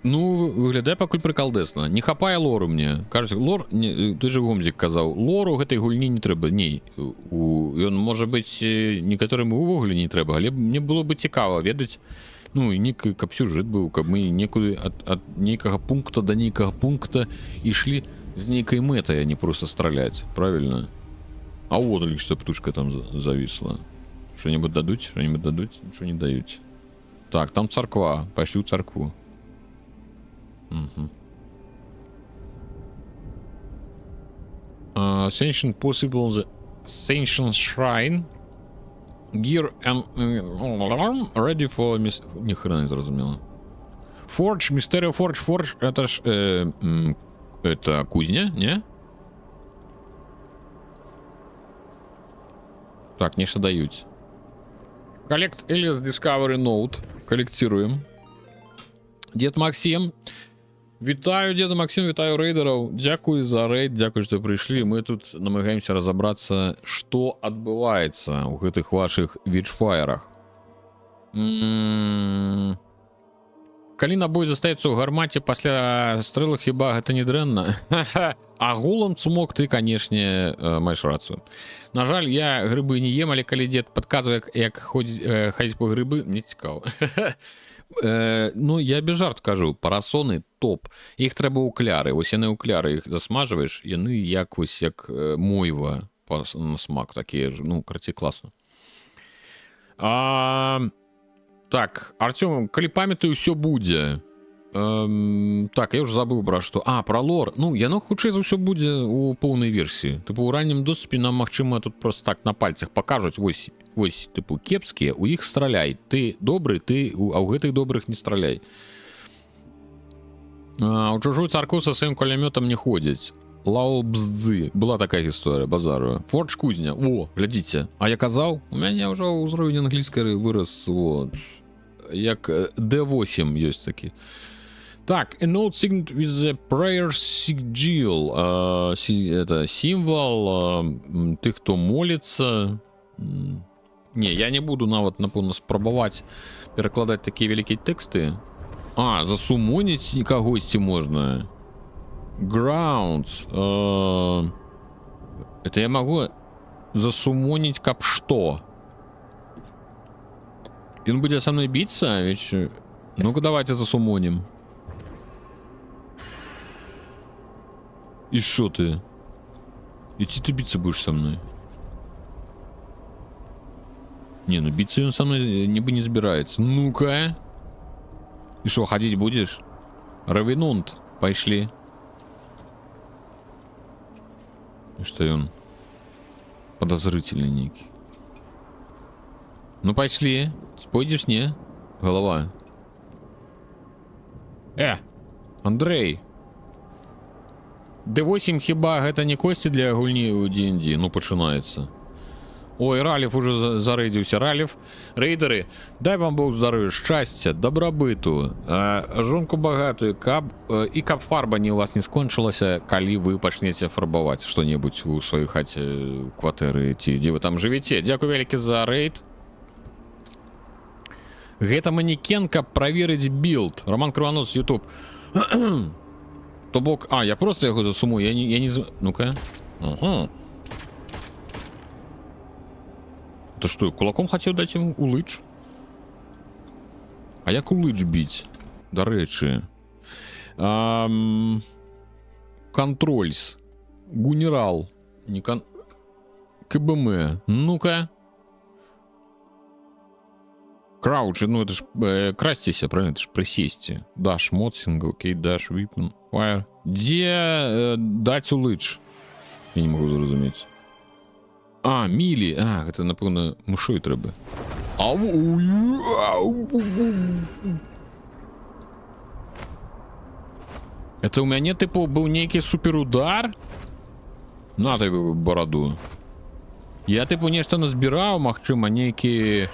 Ну, выглядае пакуль прыкалдэсна. Не хапае лору мне. Кажуць, лор... Ты же Гомзік казаў, лору гэтай гульні не трэба. Не, ён, можа быць, некаторым увогуле не трэба, але мне было бы цікава ведаць, ну, нейкі, каб сюжэт быў, каб мы некуды ад нейкага пункта да нейкага пункта ішлі з нейкай мэтай, а не просто страляць, правильно? А вот лишь что птушка там зависла. Что-нибудь дадуць? Что-нибудь дадуць? Ничего не даюць. Так, там царква. Пошли в царкву. Угу. Ascension possible the Ascension Shrine. Gear and ready for... Ни хрена не зразумела. Forge, Mysterio Forge. Forge, это ж... это кузня, не? Так, нечто дают. Collect Alias Discovery Note. Коллектируем. Дед Максим. Вітаю, Деда Максим, вітаю рейдеров. Дякую за рейд, дякую, что пришли. Мы тут намагаемся разобраться, что отбывается у гэтых ваших вичфайрах. Калі набой застаецца ў гармаце пасля стрэлу, хіба гэта не дрэнна? Агулам, цумок, ты, канешне, маеш рацыю. На жаль, я грыбы не ем, але калі дзед падказвае, як хадзіць по грыбы, мне цікава. Ну, я без жарт кажу, парасоны топ. Іх трэба ў кляры. Вось яны ў кляры іх засмажваеш, яны як вось як мойва на смак, такія ж, ну, карацей, класна. Так, Артём, калі памятаю, ўсё будзе. Так, я ўжо забыў пра што. Пра лор. Ну, яно хутчэй за ўсё будзе у поўнай версіі. Тыпу, у раннім доступе нам, магчыма, тут просто так на пальцах пакажуць. Вось, тыпу, кепскія, у іх страляй. Ты добры, а ў гэтых добрых не страляй. У чужую царкву са сваім кулямётам не ходзяць. Лаобздзы. Была такая гісторыя, базарую. Фордж кузня. О, глядзіце. А я казаў, у мяне ўжо ўзровень англійскай вырас, вот. Як D8 ёсць такі. Так, a note signed with the prayer sigil. Это сімвал тых, хто моліцца. Не, я не буду нават, напэўна, спрабаваць перакладаць такія вялікія тэксты. А, засумоніць кагосьці можна. Grounds. Это я могу засумоніць каб што? Ён будзе со мной биться? Ведь... Ну-ка давайте засумоним. И шо ты? Идти ты биться будешь со мной? Не, ну биться он со мной не собирается. Ну-ка. И шо, ходить будешь? Равенунт, пошли. И что он? Подозрительный некий. Ну пошли. Пойдешь, не? Голова. Андрей. D8 хіба гэта не кости для гульні у D&D? Ну пачынаецца. Ой, Ралиф уже зарейдился. Ралиф, рейдеры, дай вам Бог здоровья, счастья, добробыту, жонку богатую, и каб фарба не у вас не скончылася, калі вы пачнеце фарбаваць что-нибудь у сваёй хаце, кватэры, ці дзе вы там жывеце. Дзякуй вялікі за рейд. Гэта манекен, каб праверыць билд. Роман Кривонос, YouTube. То бок, я просто яго засумую, я не... Ну-ка. Ага. То что, кулаком хотел дать ему улыч? А як улыч бить? Дарэчы. Контрольс. Гунерал. Не КБМ. Ну-ка. Крауч, ну это ж крастися, правильно? Это ж присесьте. Даш, мод, сингл, окей, даш, випн, фаер. Где дать улыч? Я не могу зразумець. Мілі. Гэта, напэўна, мышой трэба. Это у мяне, тыпу, быў нейкі суперудар? На ты бараду. Я, тыпу, нешта назбіраў, магчыма, нейкі...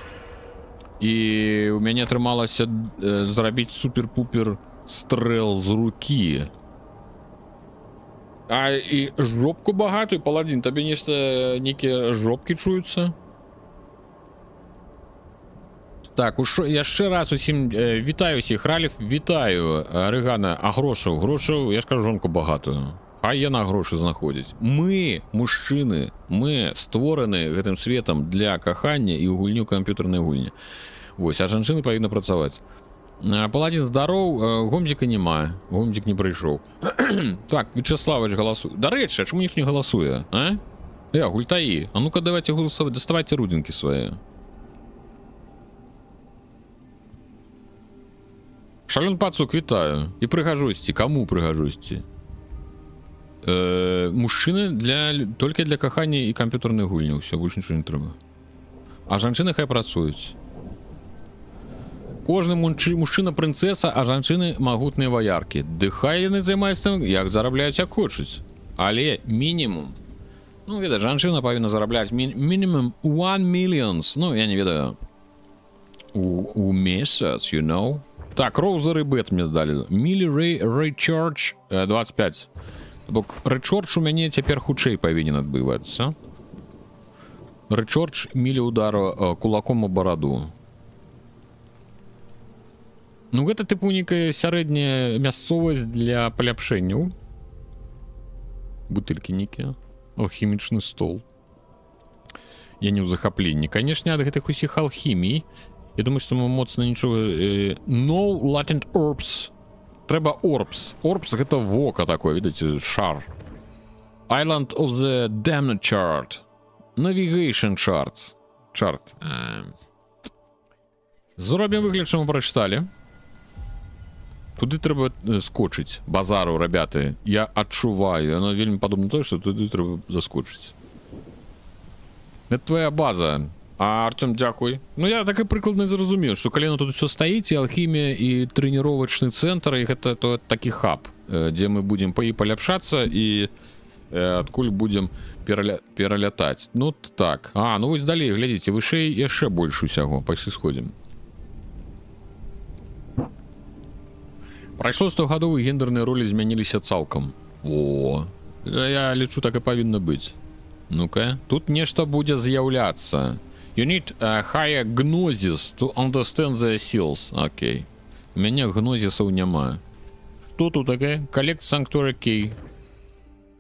І у мяне атрымалася зрабіць супер-пупер стрэл з рукі. І жопку багатую, паладзін, табе нешта, нейкія жопкі чуюцца? Так, яшчэ раз усім вітаю усіх. Ралиф, вітаю. Рыгана, грошаў? Грошаў, я ж кажу, жонку багатую. Яна грошы знаходзіць. Мы, мужчыны, мы створаны гэтым светам для кахання і ў гульню камп'ютарнай гульні. Вось, а жанчыны павінны працаваць. Паладзін здароў, гомзіка няма. Гомзік не прыйшоў. Так, Вячеславович галасуе. Дарэчы, чаму ніхто не галасуе, а? Гультаі, а ну-ка давайте галасаваць, даставайце рудзінкі свае. Шалён пацук, вітаю. І прыгажосці, каму прыгажосці? Мужчыны толькі для кахання і камп'ютарнай гульні, ўсё, больш нічого не трэба. А жанчыны хай працуюць. Кожны мужчына прынцэса, а жанчыны магутныя ваяркі. Ды хай яны займаюцца тым, як зарабляюць, як хочуць. Але мінімум, ну, веда, жанчына павінна зарабляць мінімум 1 мільёнс, ну, я не ведаю, у месяц, you know. Так, роузер і бет мне далі. Мілі рейчардж 25. Бок рэчордж у мяне цяпер хутчэй павінен адбывацца. Рэчордж мілі удару кулаком у бараду. Ну гэта тыпу нейкая сярэдняя мясцовасць для паляпшэнняў. Бутылькі нейкія. Алхімічны стол. Я не ў захапленні. Канешне, ад гэтых усіх алхімій. Я думаю, што мы моцна нічога... No latent orbs. Трэба Орбс. Орбс гэта вока такое, видите, шар. Island of the Damned Chart. Navigation Charts. Чарт. Зробім выгляд, што мы прачыталі. Туды трэба скочыць. Базару, ребята. Я адчуваю. Оно вельмі падобна тое, што туды трэба заскочыць. Это твоя база. Артём, дзякуй. Ну, я так і прыкладна зразумеў, што калі тут усё стаіць, і алхімія, і трэніровачны цэнтр, і гэта такі хаб, дзе мы будзем паляпшацца і адкуль будзем пералятаць. Ну, так. Ну вось далей, глядзіце, вышэй яшчэ больш усяго. Пайшлі сходзім. Прайшло 100 гадоў, і гендерныя ролі змяніліся цалкам. Я лічу, так і павінна быць. Ну-ка, тут нешта будзе з'яўляцца. You need a higher gnosis to understand the seals. Окей. У мяне гнозісаў няма. Что тут такое? Collect Sanctuary Key.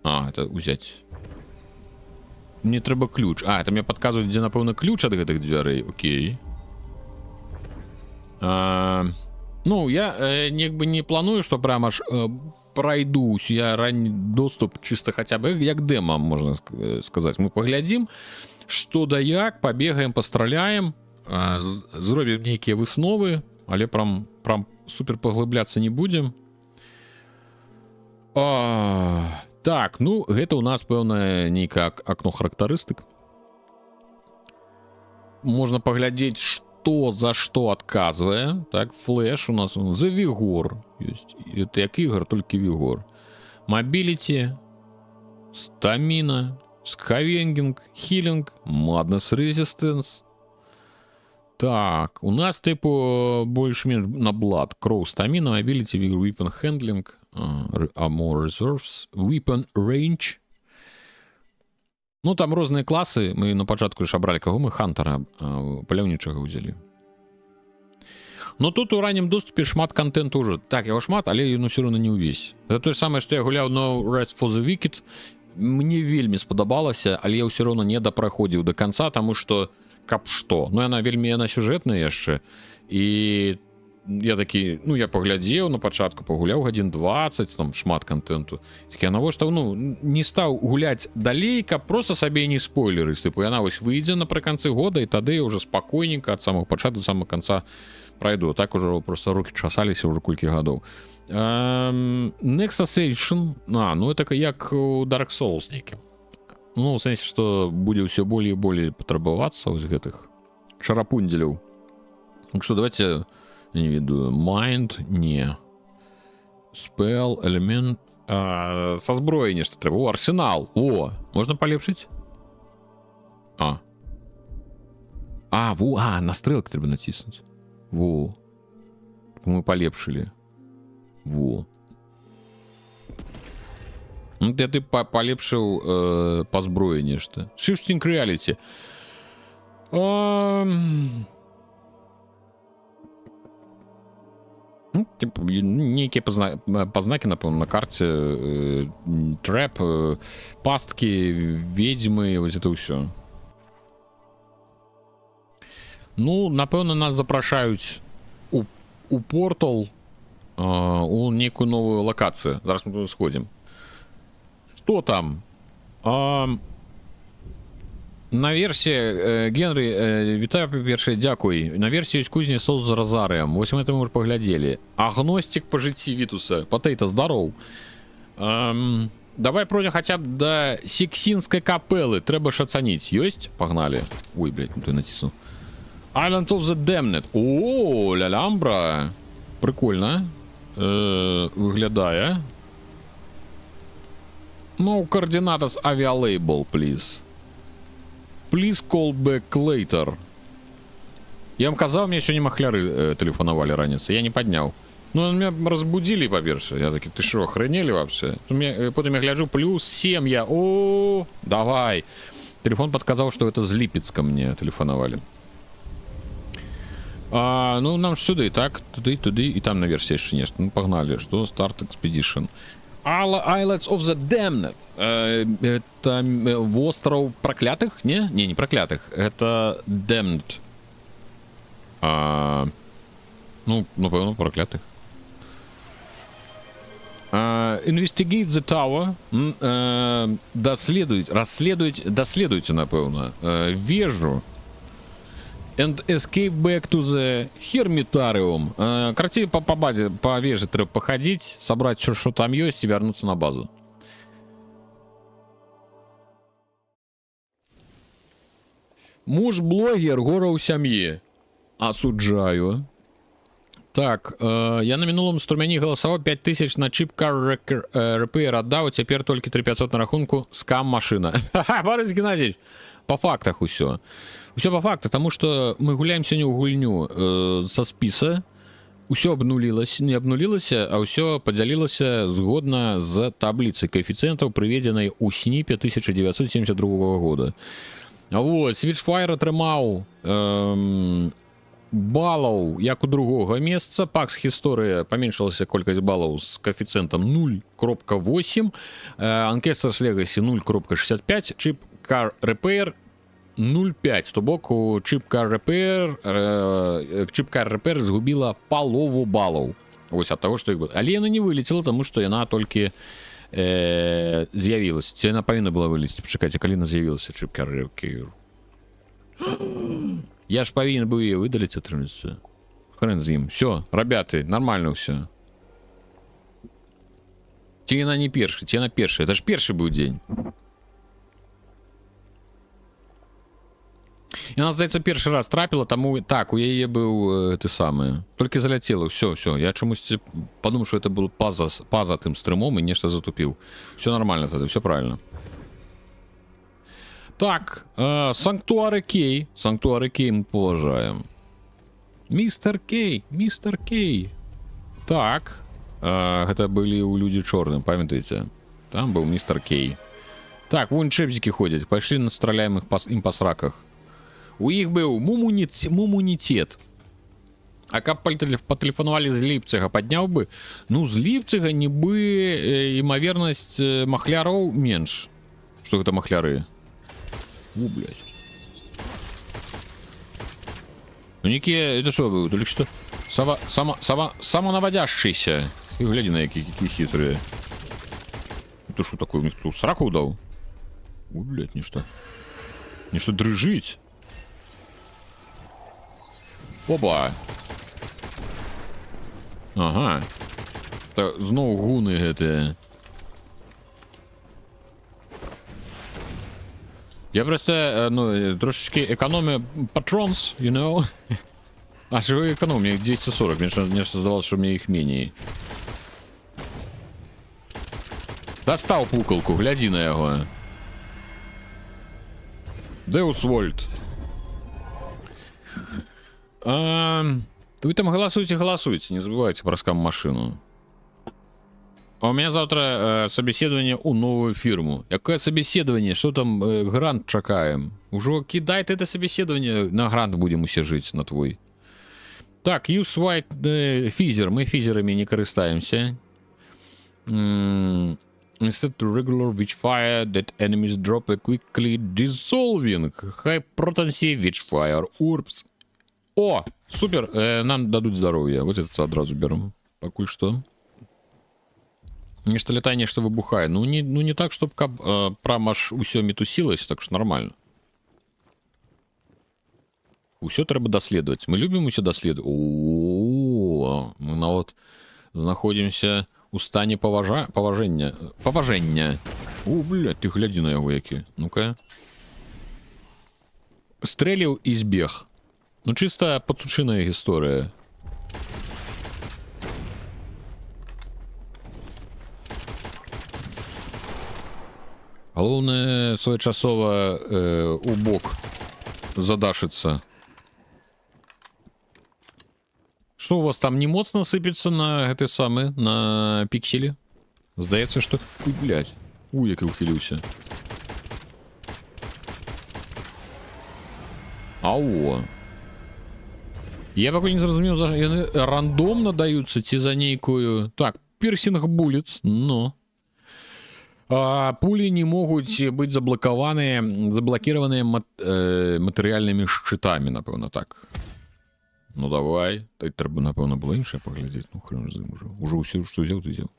А, это взять. Мне трэба ключ. А, это мне подказывает, где, напэўна, ключ от гэтых дзвярэй. Окей. Ну, я бы не планую, что прям аж пройдусь. Я ранний доступ чисто хотя бы як дэма, можно сказать. Мы поглядим, что да як, побегаем, постраляем, зробім нейкія высновы, але прям супер поглыбляться не будем. Так, ну, гэта у нас пэўнае нейкае акно характарыстык. Можно поглядеть, что за что отказывая. Так, флеш у нас за вигор есть. Это як игр, только вигор. Мобилити, стамина, скавенгинг, хилинг, маднес резистенс. Так, у нас типу больше-меньше на блад. Кроу, стамина, мобилити, weapon handling, armor reserves, weapon range. Ну, там розныя класы. Мы на пачатку ж абралі каго мы хантара паляўнічага ўзялі. Но тут у раннім доступе шмат контенту уже. Так, яго шмат, але ён усё роўна не ўвесь. Это то же самае, што я гуляў No Rest for the Wicked. Мне вельмі спадабалася, але я ўсё роўна не дапраходзіў до конца, таму што каб што. Ну, яна сюжэтная яшчэ. І я такі, ну, я паглядзеў на пачатку, пагуляў гадзін 20, там шмат контенту. Так я навошта, ну, не стаў гуляць далей, каб просто сабе не спойлерыць. Типу, яна вось выйдзе напрыканцы года, і тады я уже спакойненька ад самого пачатку до самого конца пройду. Так уже просто руки часаліся уже колькі гадоў. Next Ascension, ну это як у Dark Souls нейкі. Ну, в сэнсе, што будзе ўсё болей і болей патрабавацца вось гэтых шарапундзеляў. Так што давайте, не ведаю, Mind, не. Spell, элемент, со зброі нешта трэба. О, арсенал, о, можна палепшыць? На стрэлкі трэба націснуць. Во. Мы полепшили. Во. Ну, ты полепшил по зброї нешта. Shifting Reality. Ну, типа, некие познаки, напомню, на карте. Трэп, пастки, ведьмы, вот это все. Ну, напэўна, нас запрашаюць у портал у некую новую локацию. Зараз мы туда сходим. Что там? На версии Генри, вітаю, па-першае, дзякуй. На версии ёсць кузнецоў з Розарыем. Вось мы это мы уже поглядели. Агностик по жыцці Вітуса. Патейта, здоров. Давай пройдем хотя бы до Сиксинской капеллы. Трэба ж ацаніць. Ёсць? Погнали. Ой, блядь, ну ты натисну. Island of the Damned. О, Ля-Ламбра. Прикольно. Выглядае. No coordinates available, please. Please call back later. Я вам казал, мне сегодня махляры телефоновали раніцай. Я не поднял. Ну, меня разбудили, по-перше. Я такой, ты что, охренели вообще? Потом я гляжу, +7 я. О, давай. Телефон подсказал, что это з Липецка мне телефоновали. Ну, нам ж сюда и так, туды, и там на версии еще нечто. Ну, погнали, что Start Expedition. Islands of the Damned. Это остров проклятых? Не проклятых. Это Damned. Ну, напевно, проклятых. Investigate the Tower. Доследуйте, напевно, вежу. And escape back to the Hermitarium. Короче, по базе, по веже треба походить, собрать все, что там есть, и вернуться на базу. Муж-блогер, гора у сям'і. Осуджаю. Так, я на минулому струмяні голосував 5000 на чип Car Repair отдав, теперь только 3500 на рахунку. Скам машина. Ха-ха, Борис Геннадьевич. По фактах усё. Усё по факту, потому что мы гуляем сегодня в гульню со списа. Усё обнулилось, не обнулилося, а усё подзялілася згодна з таблицей коэффициентов, приведенной у СНИПе 1972 года. Вот, Switchfire атрымаў балаў як у другога месца. Пакс гісторыя паменшылася колькасць балаў з коэфіцыентам 0.8, Ancestors Legacy 0.65, Chip Car Repair 0.5, то бок у Chip Car Repair згубіла палову балаў. Вось ад таго, што іх было. Але яна не вылецела, таму што яна толькі з'явілася. Ці яна павінна была вылезці? Пачакайце, калі яна з'явілася Chip Car Repair? Я ж павінен быў яе выдаліць, атрымліваецца. Хрен з ім. Все, ребята, нормально все. Ці яна не першы, ці яна першая. Это ж першы быў дзень. Яна, здаецца, першы раз трапіла, таму так, у яе быў ты самы. Толькі заляцела, все. Я чамусьці падумаў, што это был паза тым стрымом і нешта затупіў. Все нормально тады, все правильно. Так, Санктуары Кей. Санктуары Кей мы поважаем. Мистер Кей. Так, гэта былі ў людзі чорным, памятаеце? Там быў мистер Кей. Так, вон чэпзікі ходзяць, пайшлі настраляем ім па сраках. У іх быў мумунітет. А каб патэлефанавалі з Лейпціга, падняў бы? Ну, з Лейпціга нібы імавернасць махляраў менш. Што гэта махляры? У, блядь. Ну, некие... Это что был? Только что... Самонаводящийся. И гляди на какие хитрые. Это что такое? У них тут сраку дал? Ой, блядь, ничто. Ничто дрыжить. Опа. Ага. Это знову гуны гэтые. Я просто, ну, трошечки экономию патронс, you know. А что вы экономия? 240. Мне создавалось, что у меня их менее. Достал пукалку, гляди на его. Деус Вольт. Вы там голосуйте, не забывайте про скам-машину. А у меня завтра собеседование у новую фирму. Какое собеседование? Что там грант чакаем? Уже кидай это собеседование, на грант будем усе жить, на твой. Так, use white физер. Мы физерами не користаемся. Instead to regular witchfire that enemies drop a quickly dissolving high potency witchfire orbs. О, супер, нам дадут здоровье. Вот это одразу берем. Покуль что. Нешта летае, нешта выбухае. Ну не так, чтоб прям аж усё мітусілася, так что нормально. Усё трэба даследаваць. Мы любім усё даследаваць. О, мы нават знаходзімся у стане паважэння. О, блядь, ты глядзі на яго які. Ну-ка. Стрэліў і збег. Ну чыста пацучыная гісторыя. Галоўнае своечасова у бок задашыцца. Что у вас там не моцна сыпецца на гэты самы, на пікселі? Здаецца, што... Ой, блядь. Ой, як я ухіліўся. Ау. Я пакуль не зразумеў, за яны рандомна даюцца ці за нейкую... Так, пірсінг булец, но... Пулі не могуць быць заблокіраваныя матэрыяльнымі шчытамі, напэўна, так. Ну давай. Так трэба, напэўна, было іншае паглядзець. Ну хрен з ім ужо. Ужо ўсё, што взяў, ты взяў.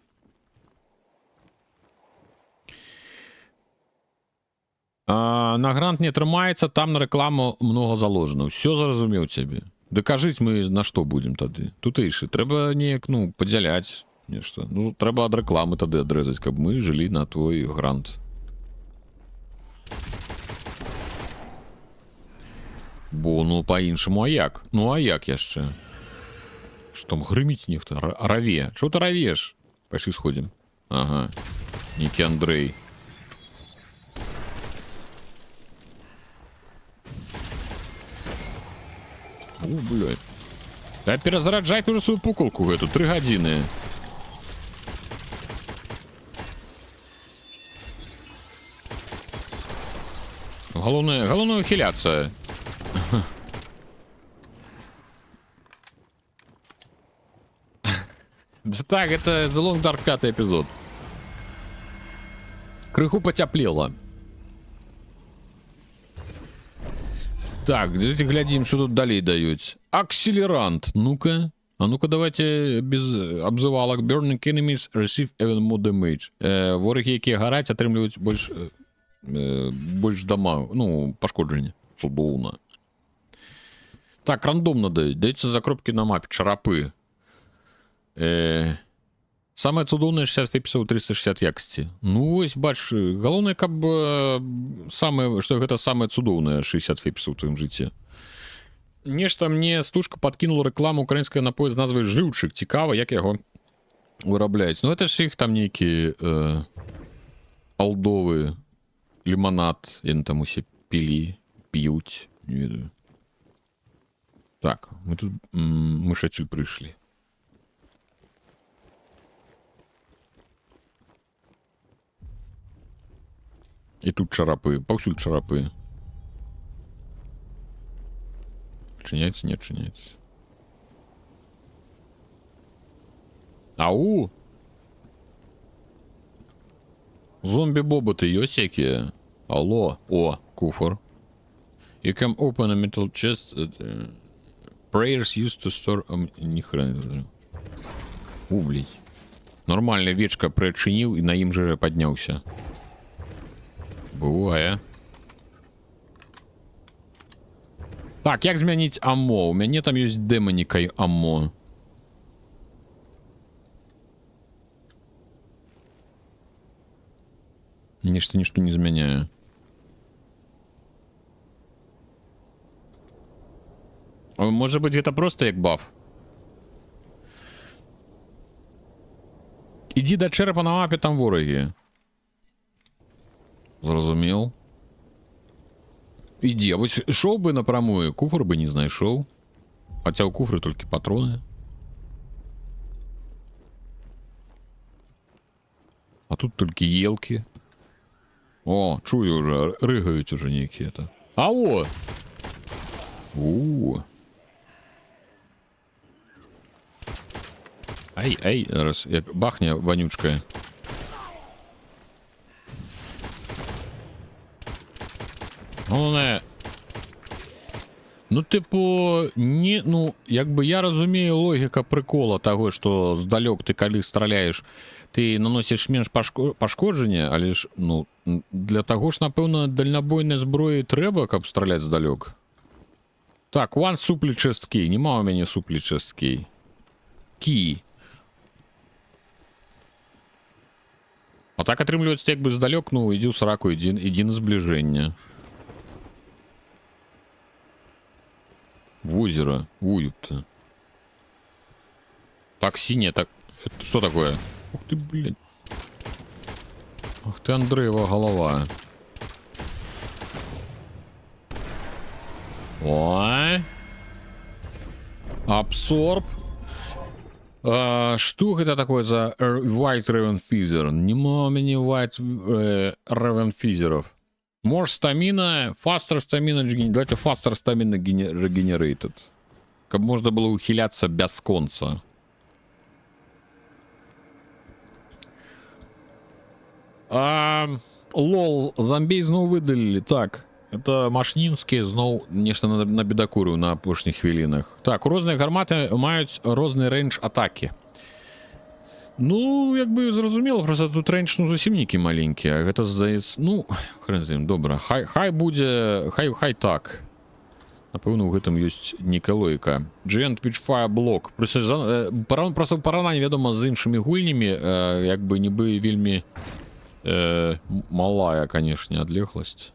На грант не атрымаецца, там на рэкламу многа заложена. Усё зразумеў цябе. Дакажыць мы на што будзем тады. Тутэйшы. Трэба неяк, ну, падзяляць. Нешта. Ну, трэба ад рэкламы тады адрэзаць, каб мы жылі на твой грант. Бо, ну, па-іншаму, а як? Ну, а як яшчэ? Што там, грыміць нехта? Раве. Чого ты равеш? Пайшлі сходзім. Ага. Нейкі Андрэй. О, блядь. Да перазараджай уже свою пукалку гэту. 3 гадзіны. Галоўнае ухіляцца. Так, это The Long Dark 5 эпизод. Крыху потеплело. Так, давайте глядим, что тут далее дают. Акселерант. Ну-ка. А ну-ка давайте без обзывалок. Burning enemies receive even more damage. Вороги, які гараць, атрымліваюць больш дамагу. Ну, пашкоджання. Цудоўна. Так, рандомно даюць. Даюцца закропкі на мапе. Чарапы. Самае цудоўнае 60 фіпсаў 360 якасці. Ну, вось, бач, галоўнае, каб што гэта самае цудоўнае 60 фіпсаў у тваім жыцці. Нешта мне стужка подкинула рэкламу украінскага напою з назвай жыўчык. Цікава, як яго вырабляюць. Ну, это ж іх там нейкі алдовы лимонад. Яны там усе п'юць. Не ведаю. Так, мы ж адсюль прыйшлі. І тут чарапы, паўсюль чарапы. Адчыняецца, не адчыняецца. Ау! Зомбі-боботы ёсць якія? Алло, о, куфар. You can open a metal chest. Prayers used to store... Ні хрена не зразумеў. Блядь. Нормальна, вечка прыадчыніў і на ім жа падняўся. Бывае. Так, як змяніць аммо? У мяне там ёсць дэманікай аммо. Нешта нішто не змяняе. Можа быць, гэта проста як баф. Ідзі да чэрапа на мапе, там ворагі. Зразумел. Иди, а вот шоу бы напрямую, куфр бы не знайшоў. Хотя у куфры только патроны. А тут только елки. О, чую уже, рыгают уже некие это. Ау! Ай, раз, як бахне вонючка. Головне, ну, типу, не, ну, якби я розумію логіка прикола того, що здалек ти, коли стріляєш, ти наносиш менш пошкодження, але ж, ну, для того ж, напевно, дальнобойної зброї треба, каб стріляти здалек. Так, one supply chest key. Нема у мене supply chest key. Key. А так атрымліваецца, якби здалек, ну, ідзі ў сраку, ідзі на зближэнне. В озеро. Уют-то. Так, синяя, так... Это что такое? Ух ты, блядь. Ах ты, Андреева голова. Ой. Абсорб. Что это такое за White Raven Feather? Нема у меня White Raven Feather'ов. More stamina, faster stamina, давайте faster stamina regenerated. Как можно было ухиляться без конца. Лол, зомби знову видалили. Так, это Машнінський знов нешта набедакурив на апошніх хвилинах. Так, розні гармати мають різний рейндж атаки. Ну, якби зрозуміло, просто тут рейндж, ну, зовсім нейкі маленькі, а гэта, здаецца, ну, хрен з ім, добра, хай будзе, хай так. Напэўна, у гэтым ёсць нейкая логіка. Giant Witchfire Block. Просто ў параўнанні, вядома, з іншымі гульнямі, як бы нібы вельмі малая, канешне, адлегласць.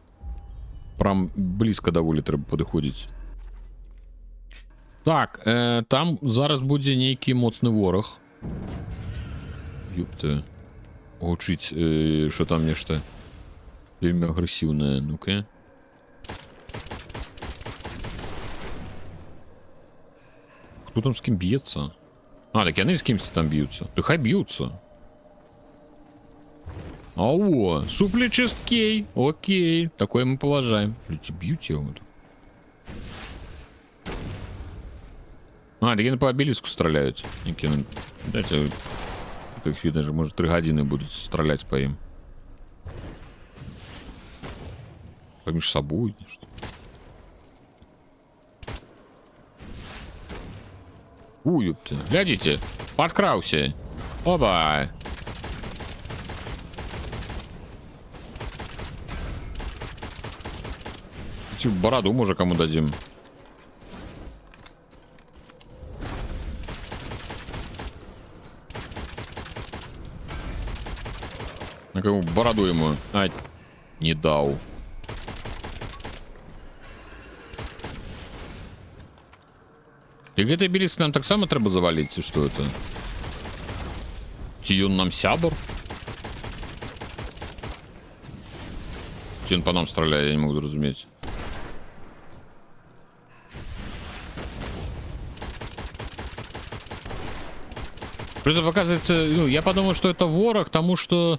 Прям блізка даволі трэба падыходзіць. Так, там зараз будзе нейкі моцны вораг. Ёпта. Гучыць, що там нешта вельмі агрэсіўнае. Ну-ка. Хто там з кім б'ецца? А, так яны з кімсьці там б'юцца. Да хай б'юцца. Ау, суплі чисткей. Окей, такое мы поважаем. Люди б'юць яго. А, так яны по абеліску страляюць. Дайте, как видно же, может 3 гадзіны будуць страляць па ім. Паміж сабой, нешта. Ёпта. Глядите, подкраўся. Оба. Бороду може кому дадим. На кому бороду ему? А, не дал. И гэты беліс нам таксама трэба заваліць, ці што это? Ці ён нам сябар? Ці ён по нам страляе, я не могу зразумець. Просто показывается, ну, я подумал, что это ворог, потому что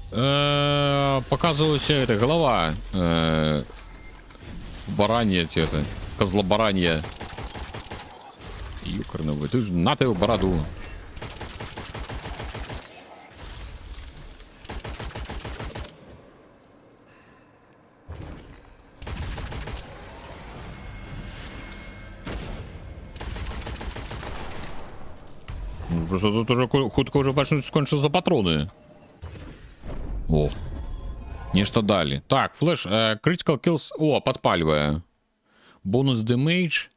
показывалась эта голова баранья, это козлобаранья. Юкорновый, ты же на ты бороду. Просто тут уже хутка уже пачнуць скончыцца патроны. О, нешта далі. Так, флеш, critical kills, о, падпальвае. Бонус damage.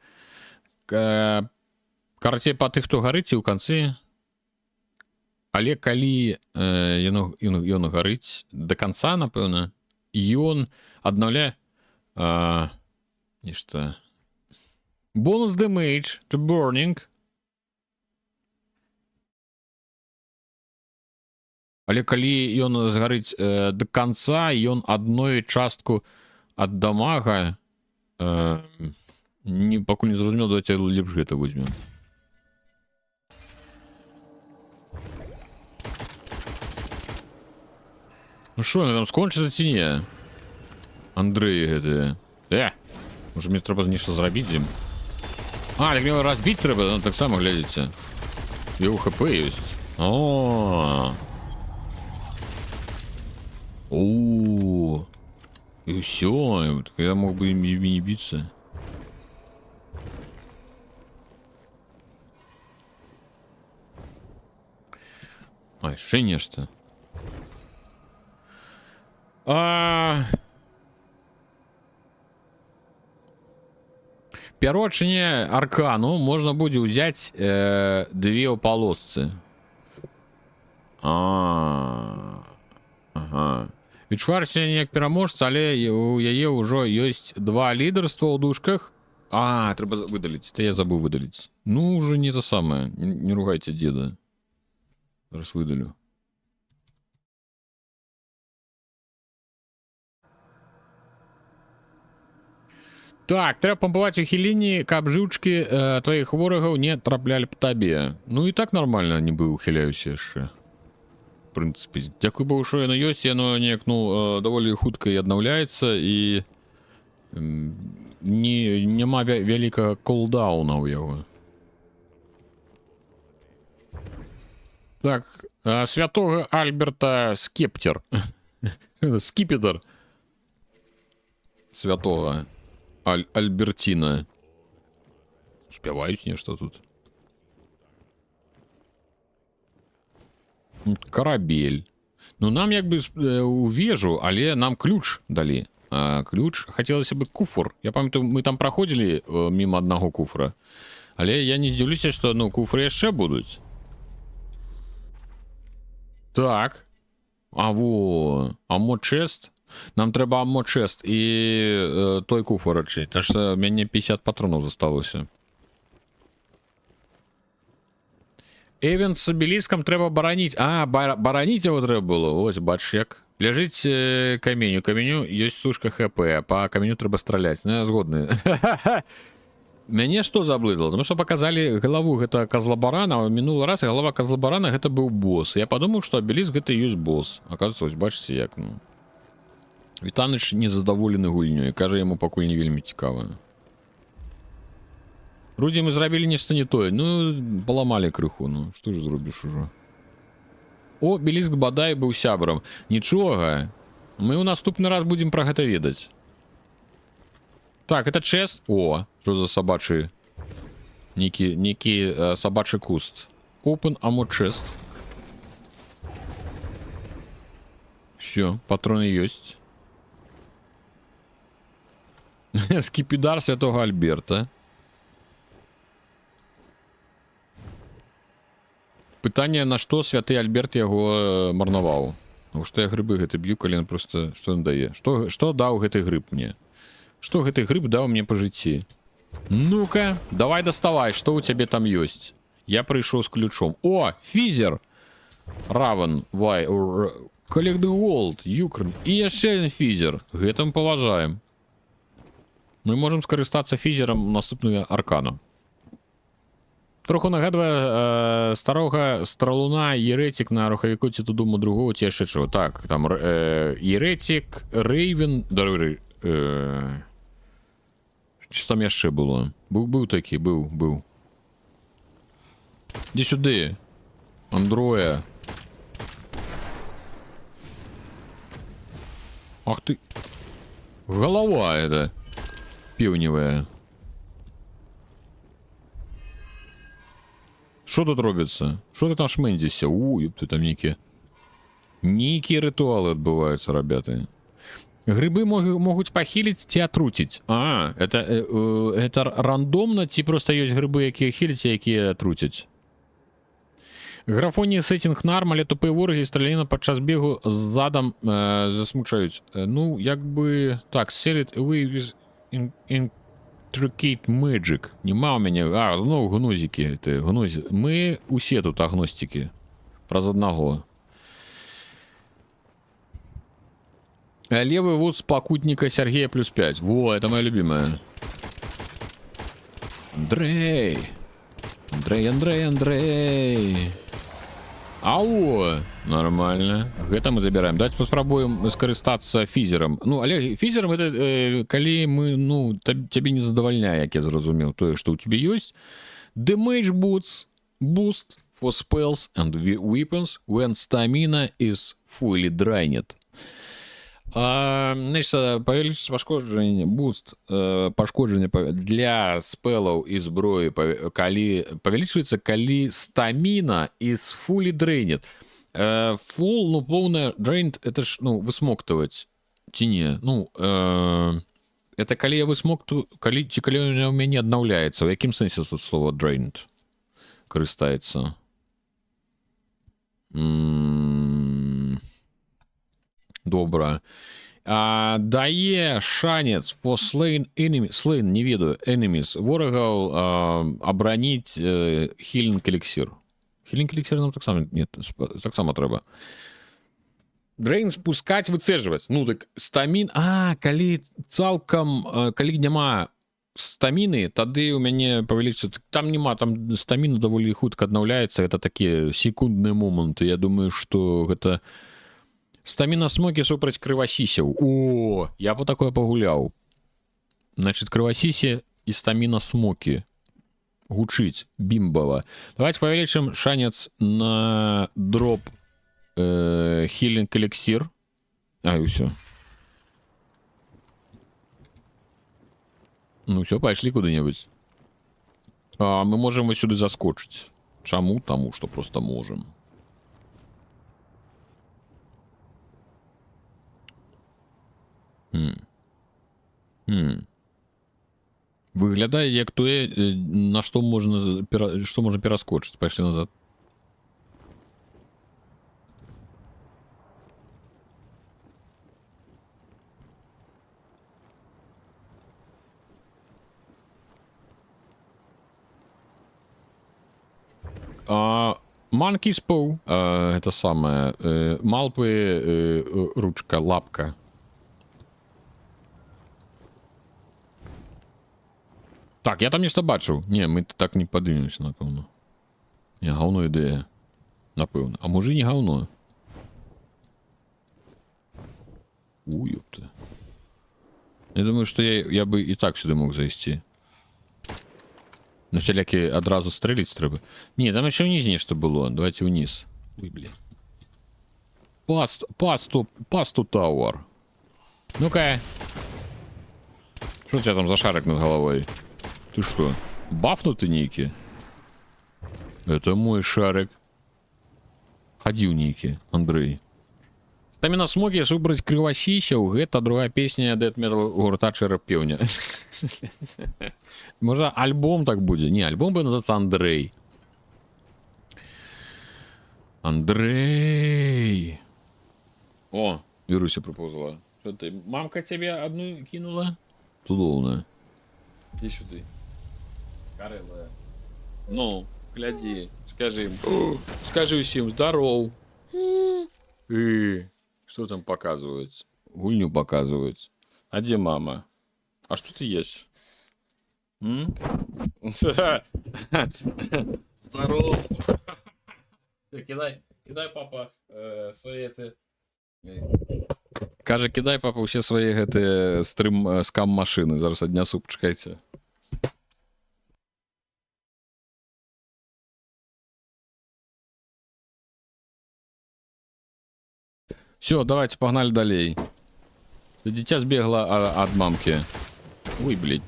Карацей па тых, хто гарыць, і ў канцы. Але калі ён гарыць да канца, напэўна, ён аднаўляе нешта. Бонус damage to burning. Але калі ён згарыць да канца, ён адной частку ад дамага пакуль не зразумеў, давайте лепш гэта возьмем. Ну шо, там скончыцца ці не? Андрэй гэты. Можа мне трэба нешта зрабіць ім. А, так мне разбіць трэба, ну таксама глядзіце. Яго ХП ёсць. О, и все, я мог бы ими не биться. А, еще нечто. Пярочыне аркану можна будзе ўзяць две полосцы. Ага. Відчуваешся неяк пераможца, але у яе ўжо ёсць 2 лідарства ў дужках. А, трэба выдаліць. Это я забыў выдаліць. Ну, уже не то самое. Не ругайте деда. Зараз выдалю. Так, трэба пампаваць ухіленні, каб жыўчкі тваіх ворагаў не траплялі па табе. Ну і так нармальна нібы ухіляюся яшчэ. В прынцыпе, дзякуй Богу, што яно ёсць, яно неяк, ну, даволі хутка і аднаўляецца, і няма вялікага кулдауна ў яго. Так, святога Альберта Скептер. Скіпетр. Святога Альбертина. Успяваюць нешта тут. Карабель. Ну, нам як бы у вежу, але нам ключ далі. Ключ, хацелася бы куфр. Я памятаю, мы там праходзілі мимо аднаго куфра. Але я не здзіўлюся, што, ну, куфры яшчэ будуць. Так. Аммо-чест. Нам трэба аммо-чест і той куфр рачэй. Так што мяне 50 патронаў засталося. Эвент с обелиском трэба бараніць. Бараніць его трэба было. Ось, бач, як. Ляжыць каменю. Каменю ёсць сушка ХП. Па каменю трэба страляць. Ну, я згодны. Мяне што заблыдало? Потому што паказалі галаву гэта козлабарана, а мінулы раз галава козлабарана гэта быў босс. Я падумаў, што абеліск гэта ёсць босс. Оказывается, ось, бачыце, як, ну. Вітаныч незадаволены гульнёй. Кажа, яму пакуль не вельмі цікава. Вроде мы зрабілі нешта не тое. Ну, паламалі крыху, ну, што ж зробіш ужо. О, Беліск бадай быў сябрам. Нічога. Мы ў наступны раз будзем пра гэта ведаць. Так, это чест. О, што за сабачы... Некі сабачы куст. Open ammo chest. Все, патроны ёсць. Скіпідар святого Альберта. Пытанне, на што святы Альберт яго марнаваў. Ну, што я грыбы гэты б'ю, калі ён просто... Што ён дае? Што даў гэты грыб мне? Што гэты грыб даў мне па жыцці? Ну-ка, давай доставай, што ў цябе там ёсць. Я прыйшоў з ключом. О, фізер! Равен, вай, collect the gold, Юкрн. І яшчэ один фізер. Гэта мы паважаем. Мы можам скарыстацца фізерам наступную аркану. Троху нагадвае старога стралуна еретик на рухавіку ці ту думу другого ці яшчэ чого. Так, там еретик, Рейвен, що там яшчэ было? Быў такі, быў. Іди сюды. Андроя. Ах ты. Голова это. Піўневая. Що тут робіцца? Що ты там шмэндзіся? Ты там нейкія рытуалы адбываюцца, ребята. Грибы могуць пахіліць ці атруціць. А, это рандомна ці просто ёсць грибы, якія хіляць, а якія атруцяць? Графонія сеттинг нарм, але тупыя ворагі страляніна падчас бегу задам засмучаюць. Ну, як бы... Так, select away with intricate magic. Нема ў мяне... А, зноў гнозікі. Мы усе тут агностікі. Праз аднаго. Левый вуз покутника Сергея плюс 5. Во, это моя любимая. Андрей. Ау, нормально. Гэта мы забираем. Давайте паспрабуем скарыстацца фізерам. Ну, але фізерам это калі мы, ну, цябе не задавальняе, як я зразумеў, тое, што ў цябе ёсць. Damage boost for spells and weapons when stamina is fully drained. Значит, павялічыць пашкоджанне, буст пашкоджання для спелаў і зброі павялічваецца, калі стаміна is fully drained. Full, ну, поўная, drained, это ж, ну, высмоктаваць, ці не? Ну, это калі я высмоктаю, калі у мяне аднаўляецца. У якім сэнсе тут слова drained карыстаецца? Добра. Дае шанец for slain не ведаю, enemies, ворагаў абараніць healing elixir. Healing elixir нам таксама нет, таксама трэба. Drain спускаць, выцэжваць. Ну, так, стамін... калі цалкам... Калі няма стаміны, тады у мяне павялічыцца... Там няма, там стаміна даволі хутка аднаўляецца. Это такія секундныя моманты. Я думаю, што гэта... Стаміна смокі супраць крывасісяў. О, я по такое пагуляў. Значит, крывасісе і стаміна смокі. Гучыць, бімбава. Давайте павялічым шанец на дроп healing elixir. І ўсё. Ну ўсё, пайшлі куды-небудзь. Мы можем вось сюды заскочыць. Чаму? Таму, што просто можем. Выглядае як тое, на што можна пераскочыць. Пайшлі назад. Monkey's paw, это самое, малпы, ручка, лапка. Так, я там нешта бачыў. Не, мы так не падымемся, напэўна. Не, гаўно ідэя. Напэўна. А можа не гаўно. Ёпта. Я думаю, што я бы і так сюды мог зайсці. Ну, всялякі адразу стрэліць трэба. Не, там яшчэ ўніз нешта было. Давайте ўніз. Ой, блин. Пасту тауэр. Ну-ка. Что у тебя там за шарик над головой? Ты что, бафнутый нейкі? Это мой шарик. Хадзіў нейкі, Андрей. Стаміна смогі, выбраць крывасісяў, гэта другая песня дэт метал гурта Чэрап пеўня. Можа, альбом так будзе? Не, альбом бы называцца Андрей. Андрей. О, Віруся прыпоўзала. Что ты, мамка тебе одну кинула? Тудоўна. Иди сюда. Карэлая. Ну, гляди, скажи им. Скажи усім здоров. Что там показывают? Гульню показывают. А где мама? А что ты есть? Здорово. Кидай, папа, свои это... Кажа, кидай, папа, усе свои гэты стрым скам машины. Зараз аднясу, пачакайце. Все, давайте, погнали далей. Дитя сбегла от мамки. Ой, блядь.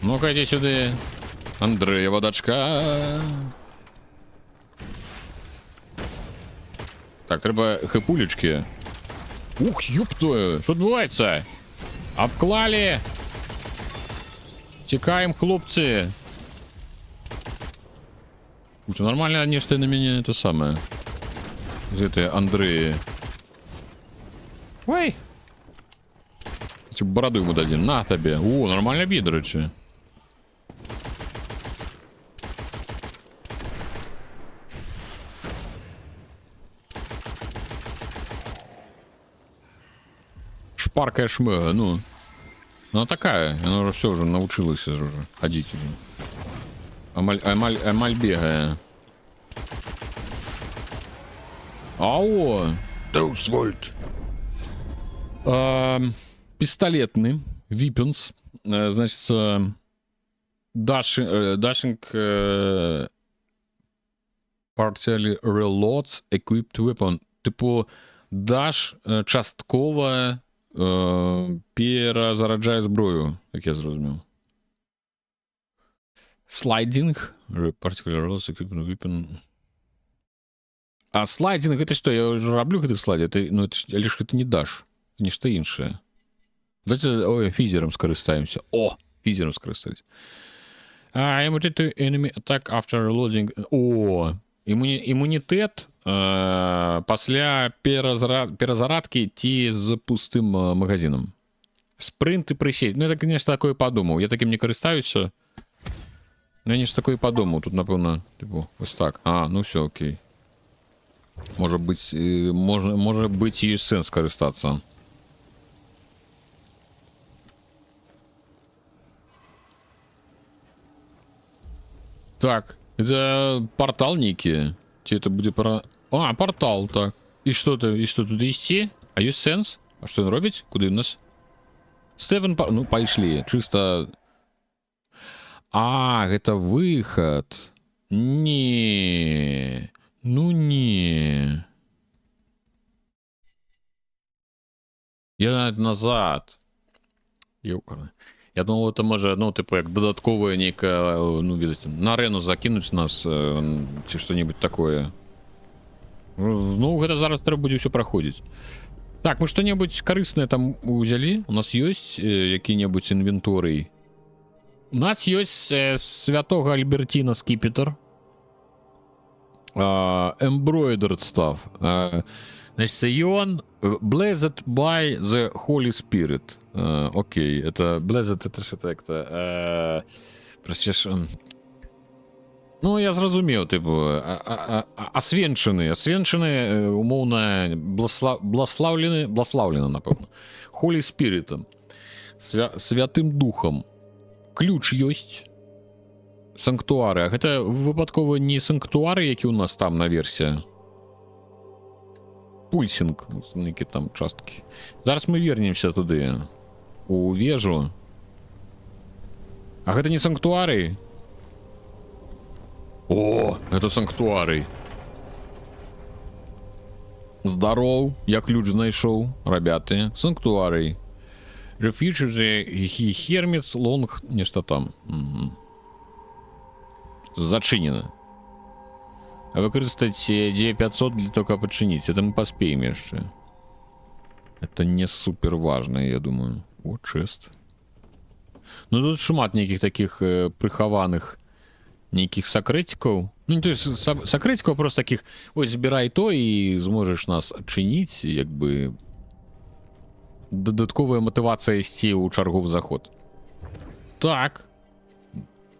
Ну-ка, иди сюда. Андреева дочка. Так, треба хипулечки. Ух, ёптою, що відбувається? Обклали. Тікаємо, хлопці. Слушай, нормально они что на меня это самое. Из этой Андреи. Ой. Бороду ему дадим. На тебе. О, нормально бьет, до речі. Шпаркая шмыга, ну. Она такая. Она уже все уже научилась уже ходить уже. Амаль бегая. Ау! Доусвольт. Пистолетный. Випенс. Значит, dashing partially reloads equipped weapon. Типу, даш частково перезараджає зброю, як я зрозумів. Слайдинг. Particular reloads equipped weapon. А слайдинг, это что? Я уже роблю гэты слайд. Это, ну, это лишь это не даш. Это нечто іншае. Давайте, ой, физером скористаемся. О, физером скористаюсь. Immunity to enemy attack after reloading. О, імунітэт пасля перазарадкі ці з пустым магазинам. Спринт и присесть. Ну, я, конечно, такое подумал. Я таким не користаюся. Ну, я нечто такое подумал. Тут, напевно, типу, ось так. А, ну все, окей. Может быть, и сенс користаться. Так, это портал некий. Тебе это будет про... А, портал, так. И что тут идти? А есть сенс? А что он робить? Куда у нас? Степен... Ну, пошли. Чисто... А, это выход. Не. Ну, не. Я назад. Ёкарно. Я думал, это може, ну, типу, як додаткове нейка, ну, видите, на арену закинуть нас, чи что-нибудь такое. Ну, гэта зараз треба будзе все проходить. Так, мы что-нибудь корыстное там взяли? У нас есть які-небудь инвенторий? У нас есть святого Альбертина скипетр. Embroidered stuff. Значит, Ион Blessed by the Holy Spirit. Окей, это Blessed, это что так-то. Простиш. Ну, я зразумеў, типу, освенчаны, умоўна, бласлаўлены, напэўна. Holy Spirit, святым духом. Ключ ёсць. Санктуары. А гэта выпадкова не санктуары, які у нас там на версія. пульсинг, які там часткі. Зараз мы вернемся туды, у вежу. А гэта не санктуарый? О, это санктуарый. Здоров, я ключ знайшоў, ребята. Санктуарый. Refuge of the Hermits Long... Нешта там. Зачинено. Выкарыстаць D500 для того, каб пачыніць. Это мы паспеем яшчэ. Это не супер важно, я думаю. О, чест. Ну тут шмат нейкіх таких прыхаваных нейкіх сакрэтикаў. Ну не то есть сакрэтикаў, просто таких. Ось збірай то і зможаш нас адчыніць, як бы дадатковая матывацыя ісці ў чаргу в заход. Так.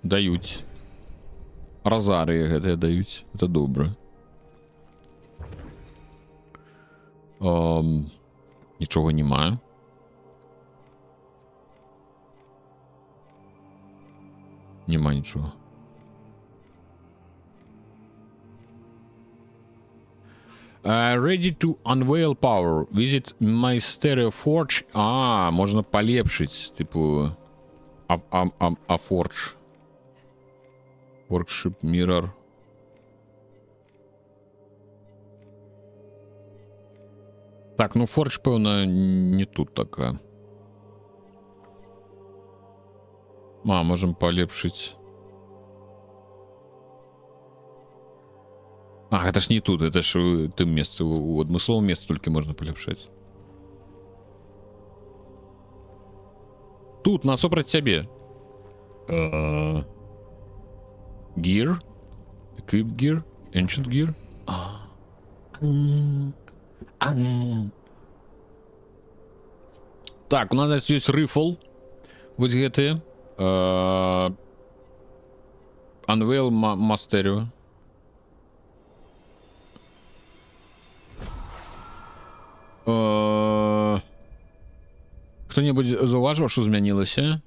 Даюць. Розарыі гэтыя даюць. Это добра. Нічога няма. Нема нічого. Ready to unveil power. Visit Mysterio Forge. А, можна полепшить. Типу... А Forge. Workshop Mirror. Так, ну Forge, певно, не тут така. А, можем полепшить. А, это ж не тут, это ж тым месцы, у адмысловым месцы толькі можна паляпшаць. Тут, насупраць цябе. Gear? Equip gear? Ancient gear? Так, у нас здесь рифл. Вось гэты. Unveil Mysterio. Хто-небудзь заўважыў, што змянілася?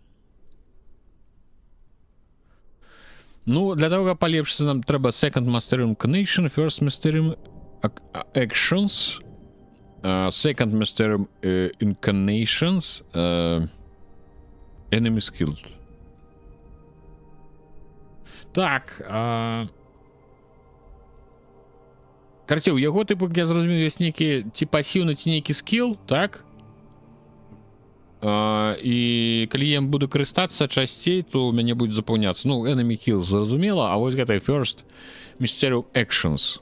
Ну, для того, каб палепшыцца, нам трэба Second Mysterium Connection, First Mysterium Actions, Second Mysterium Incarnations, Enemy Skills. Так, карці, у яго, типу, як я зразумеў, ёсць нейкі ці пасіўны, ці нейкі скіл, так? І калі я буду карыстацца часцей, то у мяне будзе запаўняцца. Ну, Enemy Kills зразумела, а вось гэтай First Mysterium Actions.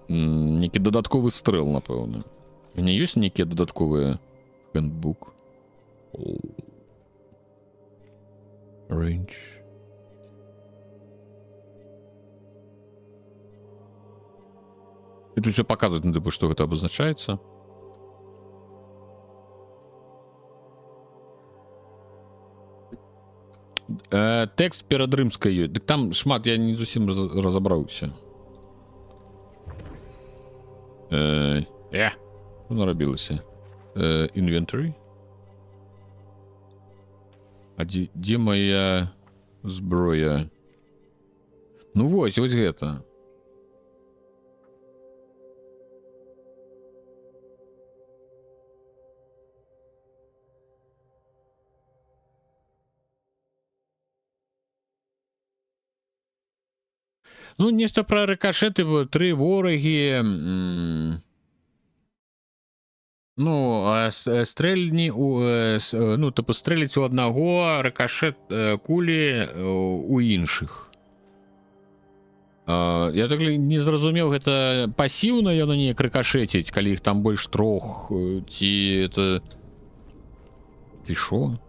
Нейкі дадатковы стрэл, напэўна. У мяне ёсць нейкія дадатковыя handbook. Range. И тут все показывает, ну, типа, что это обозначается. Текст перад рымскай ёсць. Дык там шмат, я не зусім разабраўся. Што нарабілася? Inventory. А дзе моя зброя? Ну вось гэта. Ну, нешта пра рыкашэты, 3 ворагі. Ну, стрэльні, ну, типу, стрэліць у аднаго, рыкашэт кулі у іншых. Я так не зразумеў, гэта пасіўна яно неяк рыкашэціць, калі іх там больш 3, ці это... Ты шо?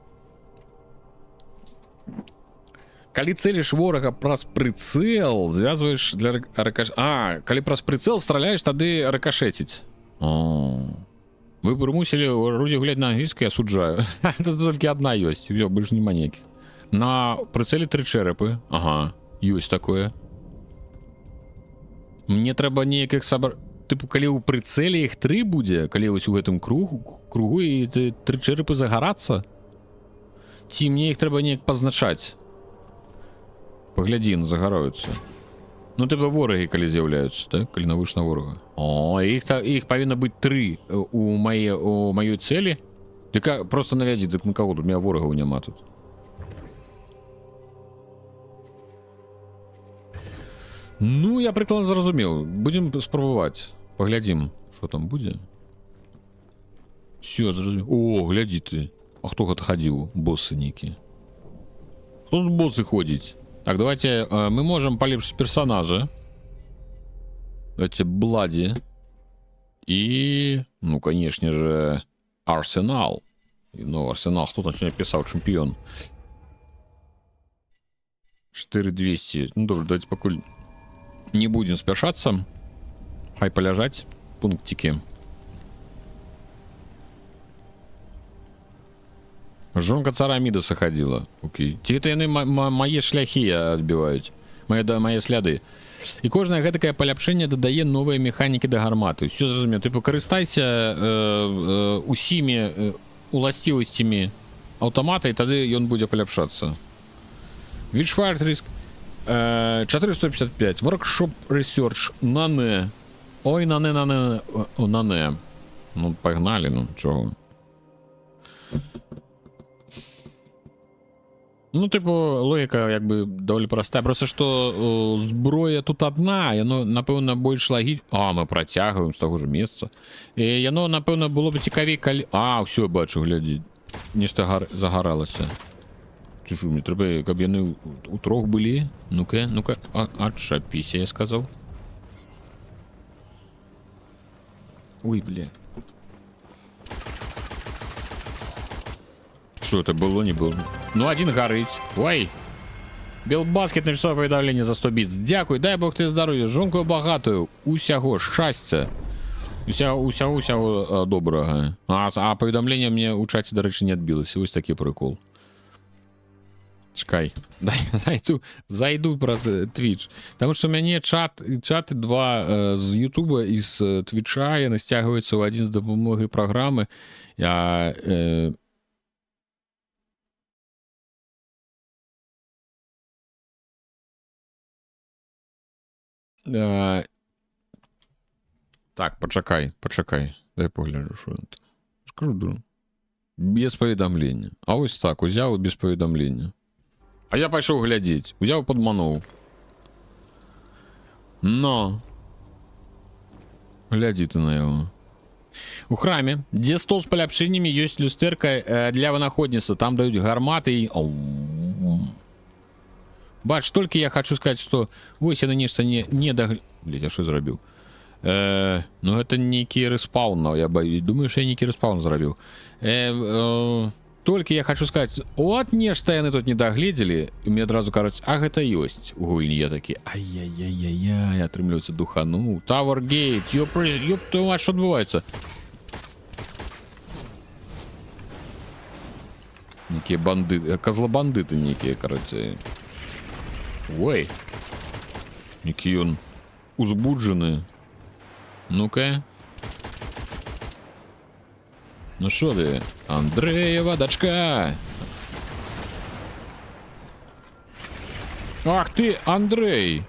Калі цэліш ворага праз прыцэл, звязваеш для рыкашэт... А, калі праз прыцэл страляеш, тады рыкашэціць. Вы прымусілі Рудзі гуляць на англійскай, асуджаю. Тут толькі адна ёсць, всё, больш нема ніякіх. На прыцэле 3 чэрапы. Ага, ёсць такое. Мне трэба неякіх сабраць... Тыпу, калі ў прыцэле іх 3 будзе, калі вось у гэтым кругу і 3 чэрапы загарацца, ці мне іх трэба неяк пазначаць? Паглядзі, ну загараюцца. Ну, типа вораги, калі з'яўляюцца, так? Калі навыш на ворага. О, іх павінна быць 3 у маёй цэлі. Дык просто навядзі, дык на каго тут? У меня ворагаў няма тут. Ну, я прыкладна зразумеў. Будзем спрабаваць. Паглядзім, што там будзе. Всё, зразумеў. О, глядзі ты. А хто гэта хадзіў? Боссы нейкі. Хто тут боссы ходзіць? Так, давайте мы можем полепшить персонажа. Давайте Блади. И, ну, конечно же, Арсенал. Ну, Арсенал, кто там сегодня писал? Чемпион. 4200. Ну, добре, давайте пока не будем спешаться. Хай поляжать. Пунктики. Жонка цара Мідаса ходила. Окей. Ці гэта яны мае шляхі адбіваюць. Мае сляды. І кожнае гэтакае паляпшэнне дадае новыя механікі да гарматы. Всё зразумела. Ты пакарыстайся усімі уласцівасцямі аўтамата, і тады ён будзе паляпшацца. Witchfire Risk 455. Workshop Research. Нане. Ой, нане. О, нане. Ну, погнали, ну, чого. Ну, типу, логіка, якби, доволі проста. Просто, що зброя тут одна, яно, напевно, більш логічно. А, ми протягуємо з того ж місця. І яно, напевно, було б цікаві, коли... А, все, бачу, глядіть. Нічто загоралося. Це що, мені треба, каб яны у трох були? Ну-ка, отшапіся, я сказав. Ой, бля. Что это было, не было? Ну, один горить. Ой. Білбаскет написав повідомлення за 100 біт. Дякую, дай Бог ти здоров'я. Жонкою багатою. Усяго щастя. Усяго доброго. А повідомлення мені у чаті, до речі, не відбилося. Ось такий прикол. Чекай. Зайду про Twitch. Тому що у мене чати два з Ютуба і з Твіча. Вони стягуються в один з допомоги програми. Так, почекай. Дай погляджу, що там. Скажу, друг. Без повідомлення. А ось так, узяв без повідомлення. А я пішов глядіть. Узяв, подманув. Но. Глядите на його. У храмі, де стол з поляпшеннями, є люстерка для винаходництва. Там дають гармати і... Бач, тільки я хочу сказати, що ось я нечто не догляд... Блять, а що зробив? Ну, это некий респаун, я думаю, что я некий респаун зробив. Только я хочу сказать, от нечто яны тут не доглядели, и мне одразу кажется, ах, это есть у гульни. Я такие, ай-яй-яй-яй, отрымливается духану. Tower Gate, ёп твою мать, что отбывается? Некие бандиты, козлобандиты некие, короче. Ой. Некий он узбуджений. Ну-ка. Ну що ти? Андреєва дочка. Ах ти, Андрей.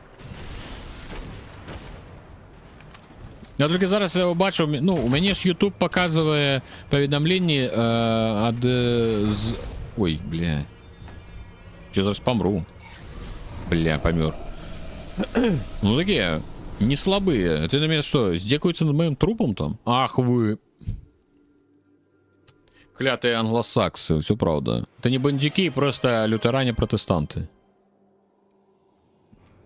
Я тільки зараз бачив, ну, у мене ж YouTube показує повідомлення від... Ой, бля. Я зараз помру. Бля, помер. Ну такие, не слабые. Ты на меня что, здекаются над моим трупом там? Ах вы. Клятые англосаксы, все правда. Это не бандюки, просто лютеране-протестанты.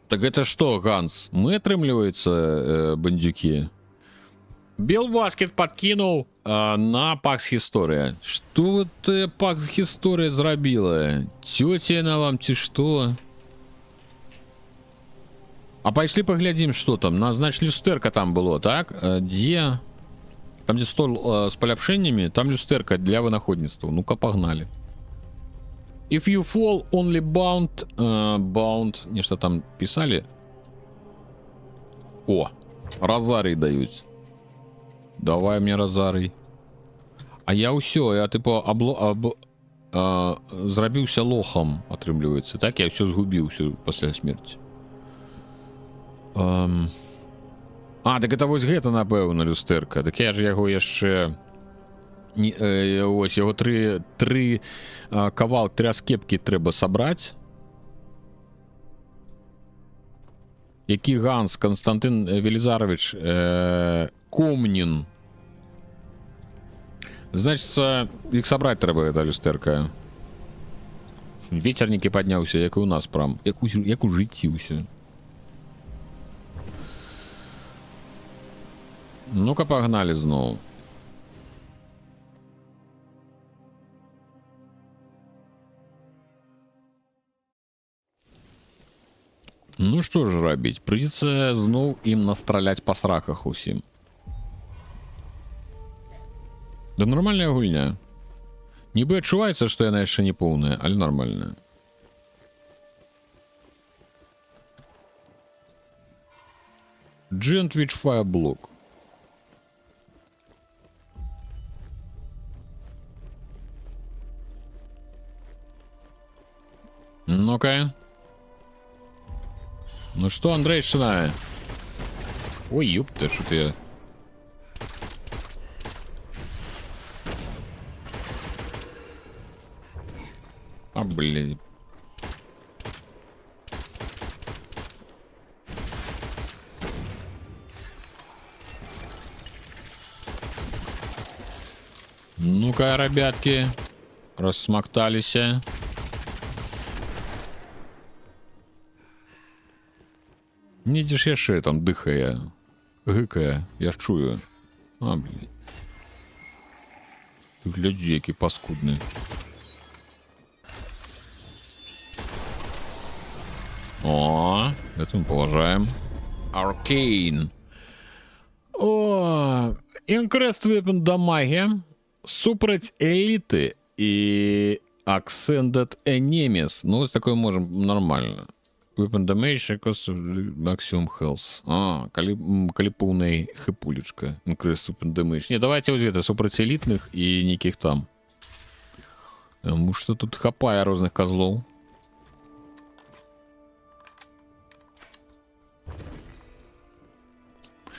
Так это что, Ганс? Мы отрымливаются бандюки? Белбаскет подкинул на Пакс История. Что вот Пакс История зробила? Тетя на вам, ти что? А пошли поглядим, что там. Нас, значит, люстерка там было, так? Где? Там, где стол с поляпшениями, там люстерка для вынаходництва. Ну-ка, погнали. If you fall, only bound... bound... Нечто там писали. О, розарий дают. Давай мне розарий. А я усё, я типа зрабіўся лохом, атрымліваецца. Так, я все згубіў, все пасля смерти. А, так это вось гэта, напэўна, люстэрка. Так я ж яго яшчэ... Ось, яго тры кавалк, 3 аскепкі трэба сабраць. Які Ганс Константин Велизарович Комнин. Значится, іх сабраць трэба, гэта люстэрка. Ветернікі падняўся, як і у нас прям. Як у жыцці ўсё. Ну-ка, погнали зноў. Ну што ж рабіць? Прыйдзецца зноў ім настраляць па сраках усім. Да нармальная гульня. Нібы адчуваецца, што яна яшчэ не поўная, але нармальная. Джентвич Файерблок. Ну-ка. Ну что, Андрейшина? Ой, ёпта, что ты... А, блин. Ну-ка, ребятки, рассмоктались. Недзе ж яшчэ там дыхае, гыкае, я ж чую. А, блин. Глядзі, які паскудны. О, это мы поважаем. Аркейн. О, Increased Weapon дамаги супраць эліты і Accented Enemies. Ну, ось такое можем нормально. Weapon damage equals maximum health. А, калі поўная хэпулечка. Increased weapon damage. Не, давайте вот это супраць элітных і нейкіх там. Тому что тут хапае розных козлов.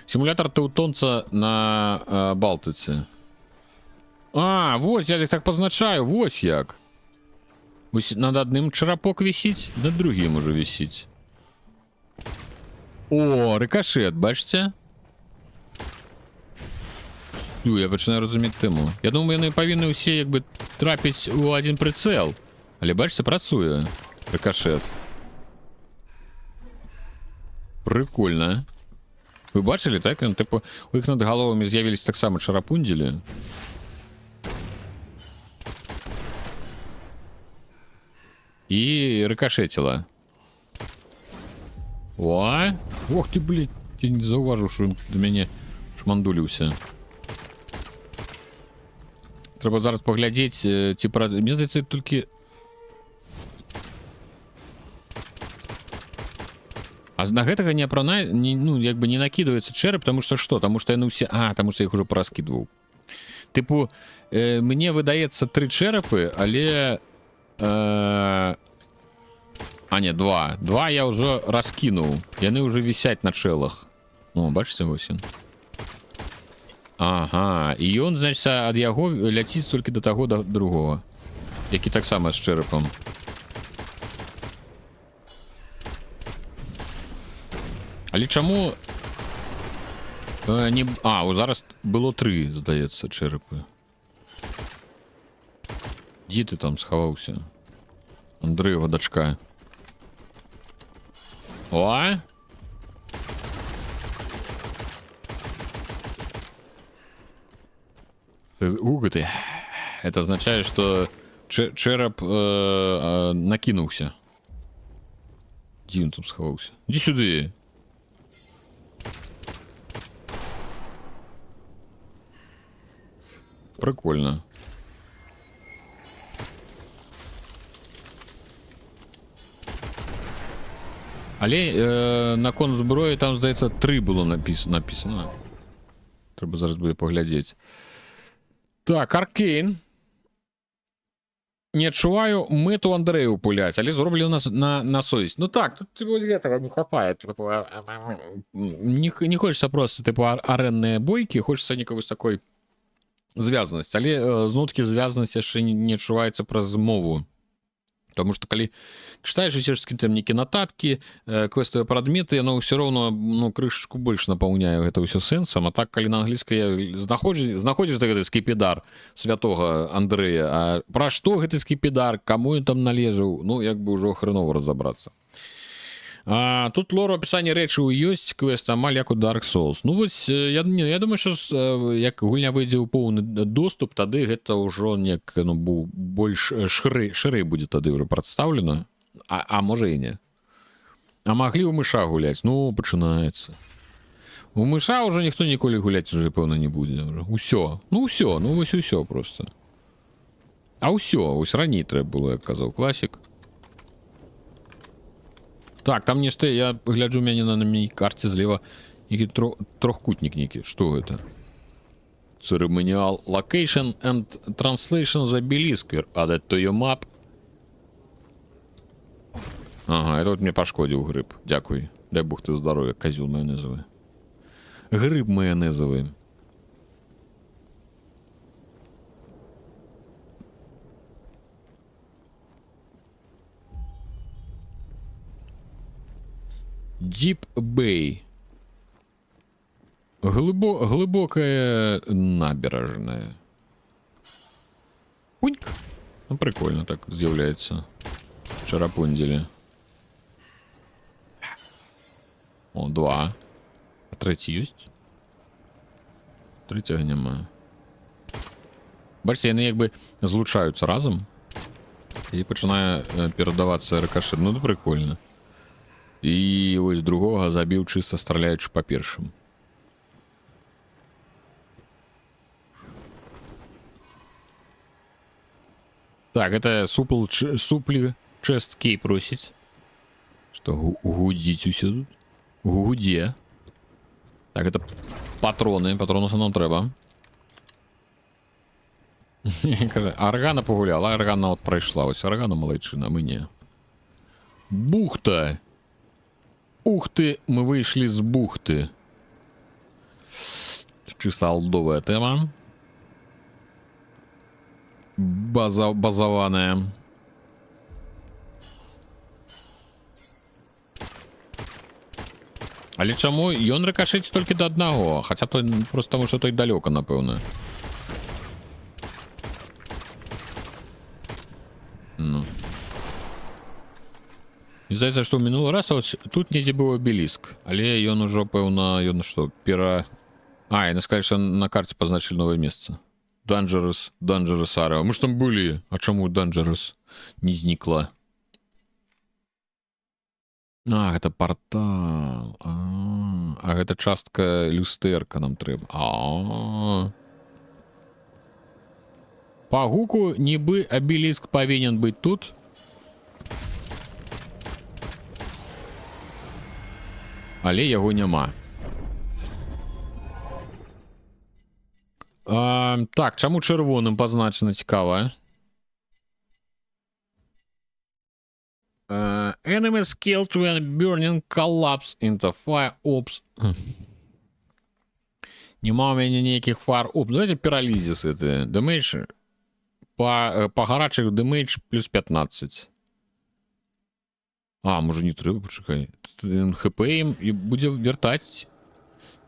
Симулятор теутонца на Балтиці. А, вось, я их так позначаю, вось як. Над одним черапок висить, над другим уже висить. О, рикошет, бачите? Я починаю розуміти тему. Я думаю, вони повинні всі якби трапити у один прицел. Але бачите, працює рикошет. Прикольно. Ви бачили, так? Він, типу, у їх над головами з'явились так само чарапунділі. И рикошетила. О! Ох ты, блядь, я не зауважу, що він до мене шмандулівся. Треба зараз поглядіти, ці про... Мені здається, тільки... А на гэтага не апрана... ну, як бы не накидывается череп, потому что что? Потому что яны все... А, потому что я их уже пораскидывал. Типу, мне выдаецца 3 черепы, але... А, не, 2. 2 я уже раскинул. Яны уже висять на челах. О, бачите, вось ён. Ага. І ён, значит, ад яго ляціць толькі до таго, до другого. Які так само з черепом. Але чаму... не... А, ось зараз было 3, здаецца, черепы. Дзе ты там схаваўся? Андрэева дачка. О! Уготы. Это означает, что череп накинулся. Где он там сховался? Иди сюда. Прикольно. Але на кон зброї там, здається, 3 було написано. Треба зараз буде поглядіти. Так, Аркейн. не адчуваю мэту Андрэю пуляць, але зроблю на совесть. Ну так, тут типу, этого не хапает. Не хочется просто типу аренные бойкі, хочется некого такой звязанасць, але зноў-таки звязанасць яшчэ не адчуваецца праз мову. Потому что калі читаешь усе ж там нейкія нататкі, квеставыя прадметы, яно ўсё роўно ну крышачку больш напаўняе гэта ўсё сэнсам, а так калі на англійскай знаходзіш гэты скіпідар святога Андрэя, а пра што гэты скіпідар, каму ён там належаў, ну як бы ўжо хрэнова разабрацца. Тут лор опісанне рэчаў ёсць, квест амаль як у Dark Souls. Ну вось я думаю, што як гульня выйдзе ў поўны доступ, тады гэта ўжо неяк ну, больш шырэй будзе тады ўжо прадстаўлена, а можа і не. А маглі ў мыша гуляць? Ну пачынаецца. У мыша ўжо ніхто ніколі гуляць уже пэўна не будзе. Усё, ну вось усё просто. А ўсё, вось раней трэба было, як казаў класік. Так, там нешта, я гляджу мяне на міні-карце злева які трохкутнік нейкі. Што гэта? Ceremonial location and translation the obelisk added to your map. Ага, это вот мне пашкодзіў грыб. Дзякуй. Дай Бог ты здаровья, козёл майонезовый. Гриб майонезовый. Deep Bay. Глубокая набережная. Пуньк. Ну, прикольно так з'является. Чарапундзелі. О, 2. А третій ёсць? Третяга няма. Бачите, яны як бы злучаюцца разом. І пачынае перадавацца рикошет. Ну, это прикольно. І ось другого забіў чыста страляючы па першым. Так, это суплі чэсткі просіць. Што гудзіць усе тут? Гудзе. Так, это патроны. Патронуса нам трэба. Аргана пагуляла, Аргана от прайшла. Ось Аргана малайчына, мы не. Бухта! Ух ты, мы вышли с бухты. Чисто алдовая тема. Базованная. Але чаму ён рикошець толькі да аднаго? Хаця той просто таму, што той далёка, напэўна. Ну. І здаецца, што ў мінулы раз тут недзе быў абеліск, але ён ужо, пэўна, ён што, А, яны сказалі, што на карце пазначылі новае месца. Dangerous area. Мы ж там былі. А чаму Dangerous не знікла? А, гэта партал. А гэта частка люстэрка нам трэба. Па гуку, нібы абеліск павінен быць тут. Але яго няма. Так, чаму чырвоным пазначана цікава? Enemies killed when burning collapse into fire ops. Нема ў мяне ніякіх fire ops. Давайте піралізіс это. Damage па гарачых damage плюс 15. А, можа не трэба, пачакай. ХП ім і будзе вяртаць.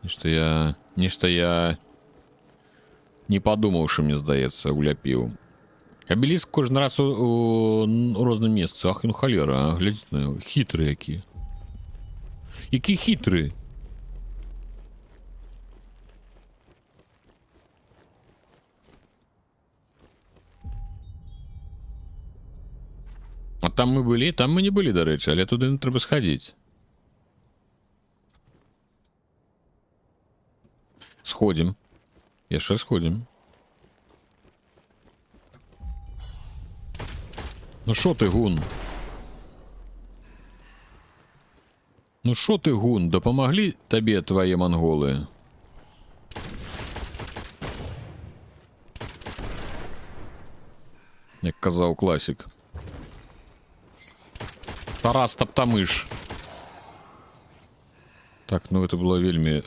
Нешта я не падумаўшы, мне здаецца, уляпіў. Абеліск кожны раз у розным месцы. Ах, ён халера, глядзіць на яго. Хітры які. Які хітры. А там мы былі, там мы не былі, дарэчы, але туды трэба схадзіць. Сходзім. Яшчэ сходзім. Ну шо ты, гун? Ну шо ты, гун? Дапамаглі табе твае манголы? Як казаў класік. Тарас Таптамыш. Так, ну это была вельмі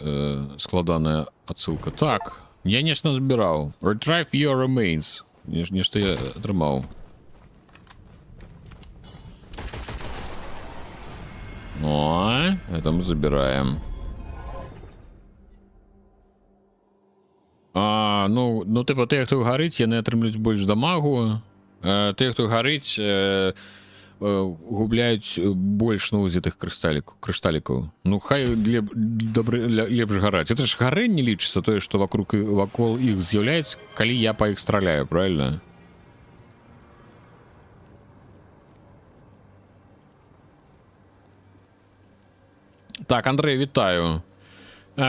складаная отсылка. Так, я нешта збіраў. Retrieve your remains. Нешта я атрымаў. О, это мы забираем. Ну типа, тыя, хто гарыць, яны атрымлюць больш дамагу. Тыя, хто гарыць, губляюць больш новузетых крышталікаў. Ну, хай лепш гараць. Это ж гарэнне лічыцца тое, што вакол іх з'яўляецца, калі я па іх страляю, правильно? Так, Андрей, вітаю.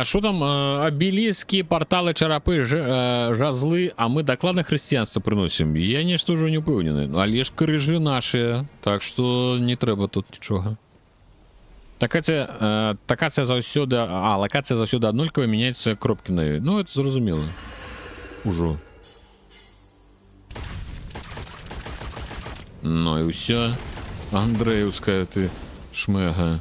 Що там, обелиски, порталы, чарапы, жазлы, а мы докладно христианство приносим. Я нешта ўжо не упэўнены. Але ж крыжы наши, так что не трэба тут нічога. Локацыя заўсёды аднолькавая, мяняецца кропкі на ёй. Ну, это зразумела. Ужо. Ну і ўсё. Андреевская ты шмэга.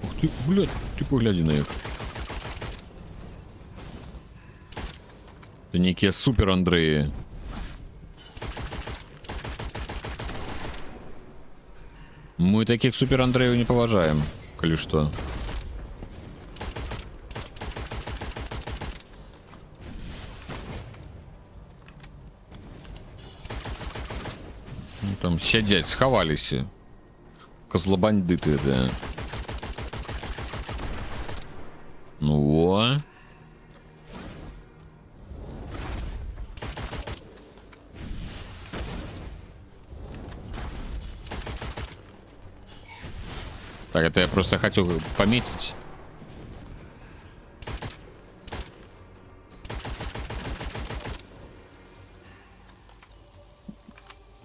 Ух ты, блядь, ты погляди на их. Это некие супер Андреи. Мы таких супер Андреев не поважаем, коли что. Ну, там сядять, сховались. Козлобандиты, да. Ну во. Так, это я просто хотел пометить.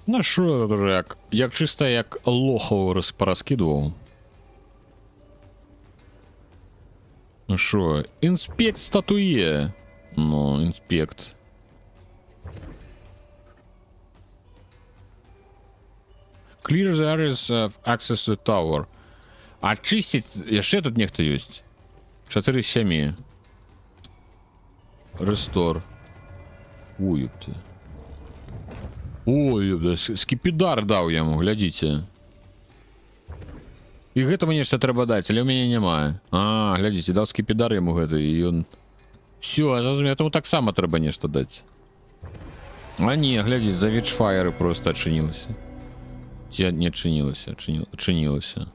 Ну що, вже як чисто як лохов пораскидував. Ну що, інспект статує. Ну, інспект. Clear the areas of access to the tower. Очистить, яшчэ тут нехто ёсць. 4 з 7. Рестор. Ой, ёпты. Ой, ёпты, скіпідар даў яму, глядзіце. І гэтаму нешта трэба даць, але ў мяне няма. А, глядзіце, даў скіпідар яму гэта, і ён... Всё, зразумеў, таму таксама трэба нешта даць. А не, глядзіць, за вічфайры просто адчынілася. Ці не адчынілася, адчынілася.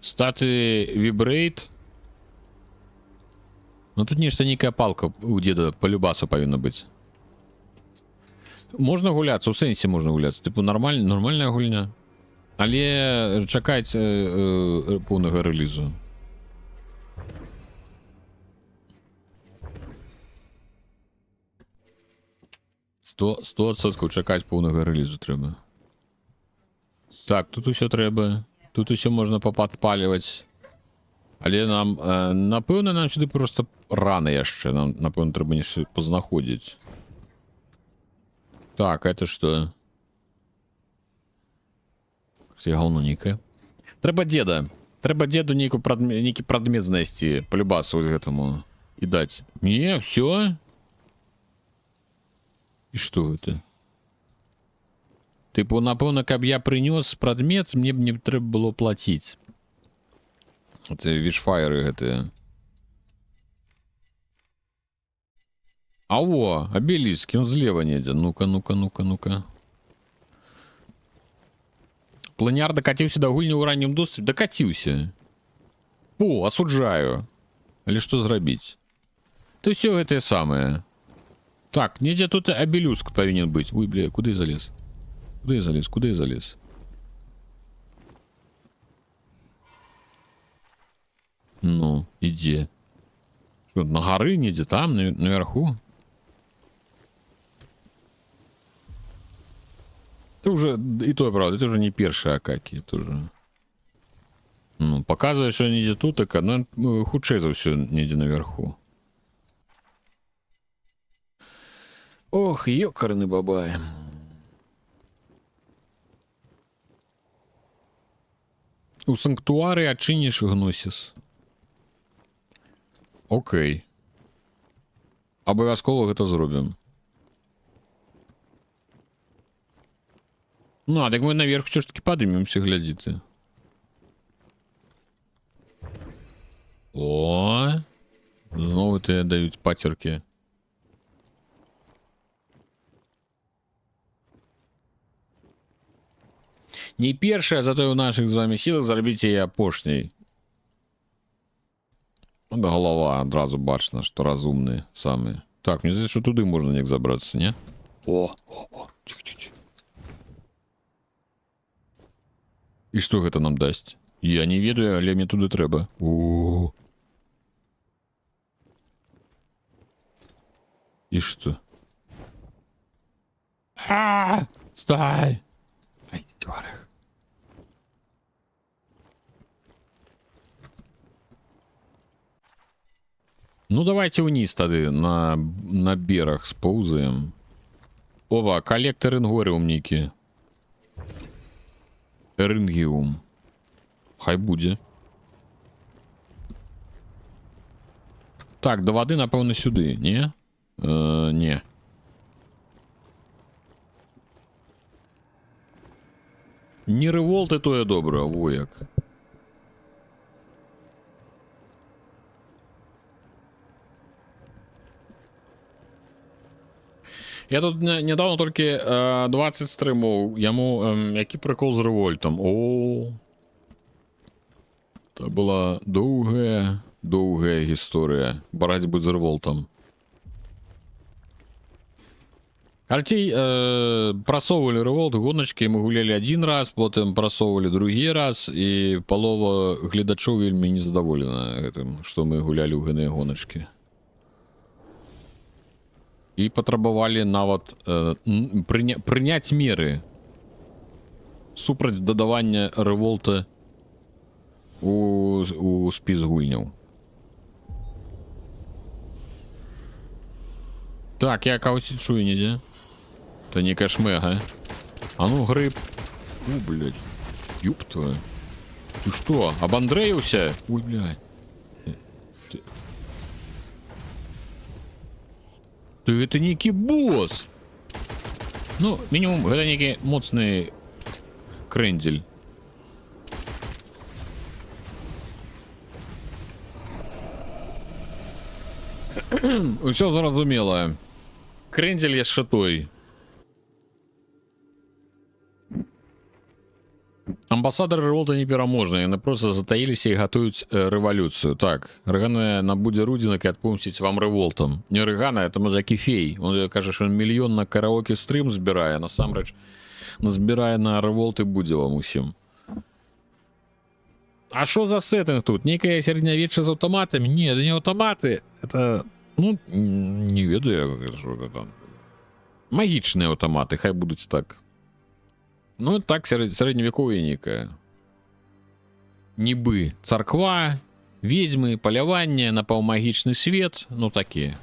Статы вибрейт. Ну тут нешта нейкая палка у деда по любасу павінна быць. Можна гуляцца, у сэнсе можна гуляцца. Типу нормальная гульня. Але чакаць поўнага рэлізу. Сто адсоткаў чакаць поўнага рэлізу трэба. Так, тут усё трэба. Тут усё можна попадпаліваць. Але нам, напэўна, нам сюды просто рано яшчэ. Нам, напэўна, трэба нешта пазнаходзіць. Так, это что? Гаўно нейкае. Трэба деду нейкі прадмет знайсці, палюбасу гэтаму і даць. Не, всё. І што гэта? Типу, напэўна, каб я прынёс прадмет, мне б не трэба было плаціць. Это вічфайры гэтыя. А во, обелиск, он злева недзе. Ну-ка, ну-ка, ну-ка, ну-ка. Планяр дакаціўся да гульні ў раннім доступе. Дакаціўся. Фу, асуджаю. Але што зрабіць? То ўсё гэтае самае. Так, недзе тут обелюск павінен быць. Ой, бля, куды я залез? Куда я залез? Куда я залез? Ну, ідзе. Что, на горы недзе там, наверху? Это уже, и то правда, это уже не першие акаки, это уже... Ну, показывает, что недзе тут, так, но хутчэй за ўсё недзе наверху. Ох, ёкарны бабай. У санктуары адчыніш гносіс. Окей. Абавязкова гэта зробім. Ну, а так мы наверх все ж таки падымемся, глядзі ты. О, знову тебе даюць пацеркі. Не першая, зато ў наших з вами сілах зарабіць яе апошняй. Вот голова адразу бачна, што разумны самы. Так, мне здаецца, што туды можна неяк забрацца, не? О, тихо. І што гэта нам дасць? Я не ведаю, але мне туды трэба. О. І што? А! Стай! Ай, тварах. Ну, давайте вниз тады, на берег споўзаем. Ова, коллектор ингориум нейкі. Эрингіум. Хай будзе. Так, до воды, напэўна, сюды, не? Не. Не револты, тое добра, во як. Я тут недавно толькі 20 стрымаў. Яму які прикол з револьтом. О. Это была доўгая гісторыя барацьбы з револтом. Карцей прасоўвалі револт, гоначкі, мы гулялі один раз, потым прасоўвалі другі раз, і палова гледачоў вельмі незадаволена гэтым, што мы гулялі ў гэтыя гоначкі. І патрабавалі нават прыняць меры супраць дадавання револта у спіс гульняў. Так, я кагосьці чую нідзе. Это некая шмега. А ну, гриб. О, блядь. Ёб твою. Ты что, обандреился? Ой, блядь. Ты это некий босс. Ну, минимум, это некий моцный крендель. Все зразумело. Крендель яшчэ той. Амбасадары револта непераможныя, яны просто затаіліся і гатуюць рэвалюцыю. Так, Рэгана набудзе рудзінак і адпомсціць вам рэволтам. Не Рэгана, это можа Кефей. Он кажа, што ён мільён на караоке стрым збірае, насамрэч назбірае на рэволт і будзе вам усім. А што за сеттинг тут? Некае сярэднявечча з аўтаматамі? Не, это не аўтаматы. Это, ну, не ведаю, што гэта. Магічныя аўтаматы, хай будуць так. Ну, так, средневековье некое. Нібы царква, ведьмы, поляванне, напаўмагічны свет, ну, такие.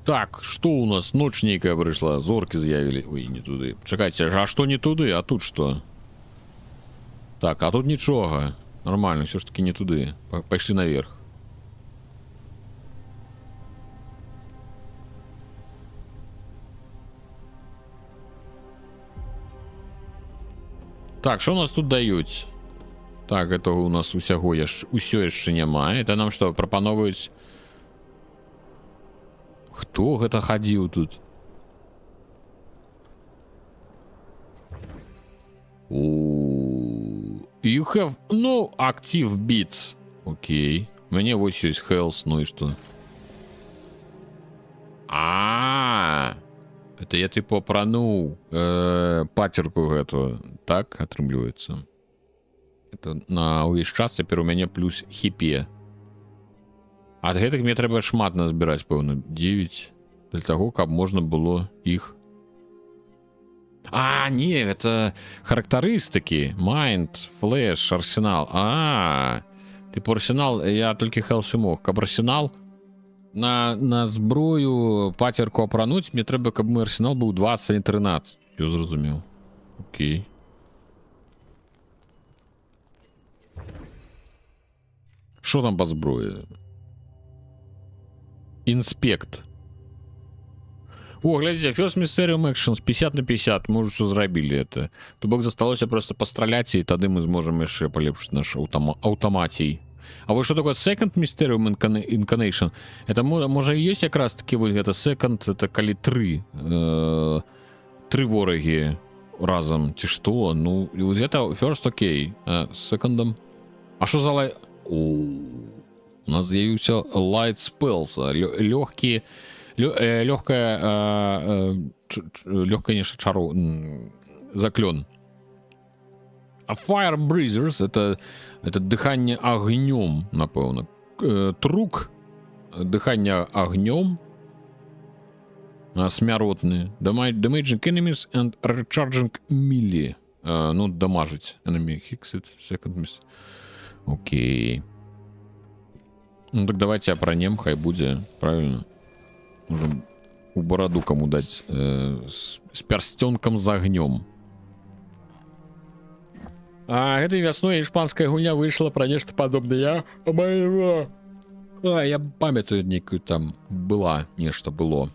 Так, что у нас? Ночь некая пришла, зорки з'явили. Ой, не туды. Чекайте, а что не туды? А тут что? Так, а тут ничего. Нормально, все ж таки не туды. Пошли наверх. Так, что у нас тут дают? Так, этого у нас усяго усё яшчэ няма. Это нам что, прапановываюць? Хто гэта хадзіў тут? You have no active bits. Окей. У мяне вось ёсць health, ну і што? Это я типу апрануў пацерку гэту. Так атрымліваецца. Это на ўвесь час цяпер у мяне плюс хіпе. Ад гэтых мне трэба шмат назбіраць, пэўна, 9. Для таго, каб можна было іх. А, не, это характарыстыкі. Майнд, флэш, арсенал. Типу арсенал, я толькі хелс і мог. Каб арсенал, на зброю пацерку апрануць, мне трэба, каб мой арсенал быў 20 і 13. Я зразумеў. Окей. Що там по зброї? Інспект. О, глядите, First Mysterium Actions 50 на 50. Мы уже все зрабілі это. То бок засталося просто пастраляць, і тады мы зможам яшчэ палепшыць наш аўтамацій. А вот что такое Second Mysterium Incarnation? Это можа і ёсць якраз таки вот это Second, это калі тры ворагі разом, ці што? Ну, вот это First окей, а Secondом... А що за лай... У нас з'явіўся Light Spells, лёгкие... Лёгкая нечто чару... заклён. А Fire Breathers это дыхание огнем, напэўна. Трук дыхание огнем. Смяротны. Damaging enemies and recharging melee. Ну, дамажить enemy. Hexed second miss. Окей. Ну так давайте апранем, хай будзе, правильно? Можем у бороду кому дать с перстенком за огнем. А этой весной испанская гульня вышла про нечто подобное. Я памятаю, некую там была, нечто было.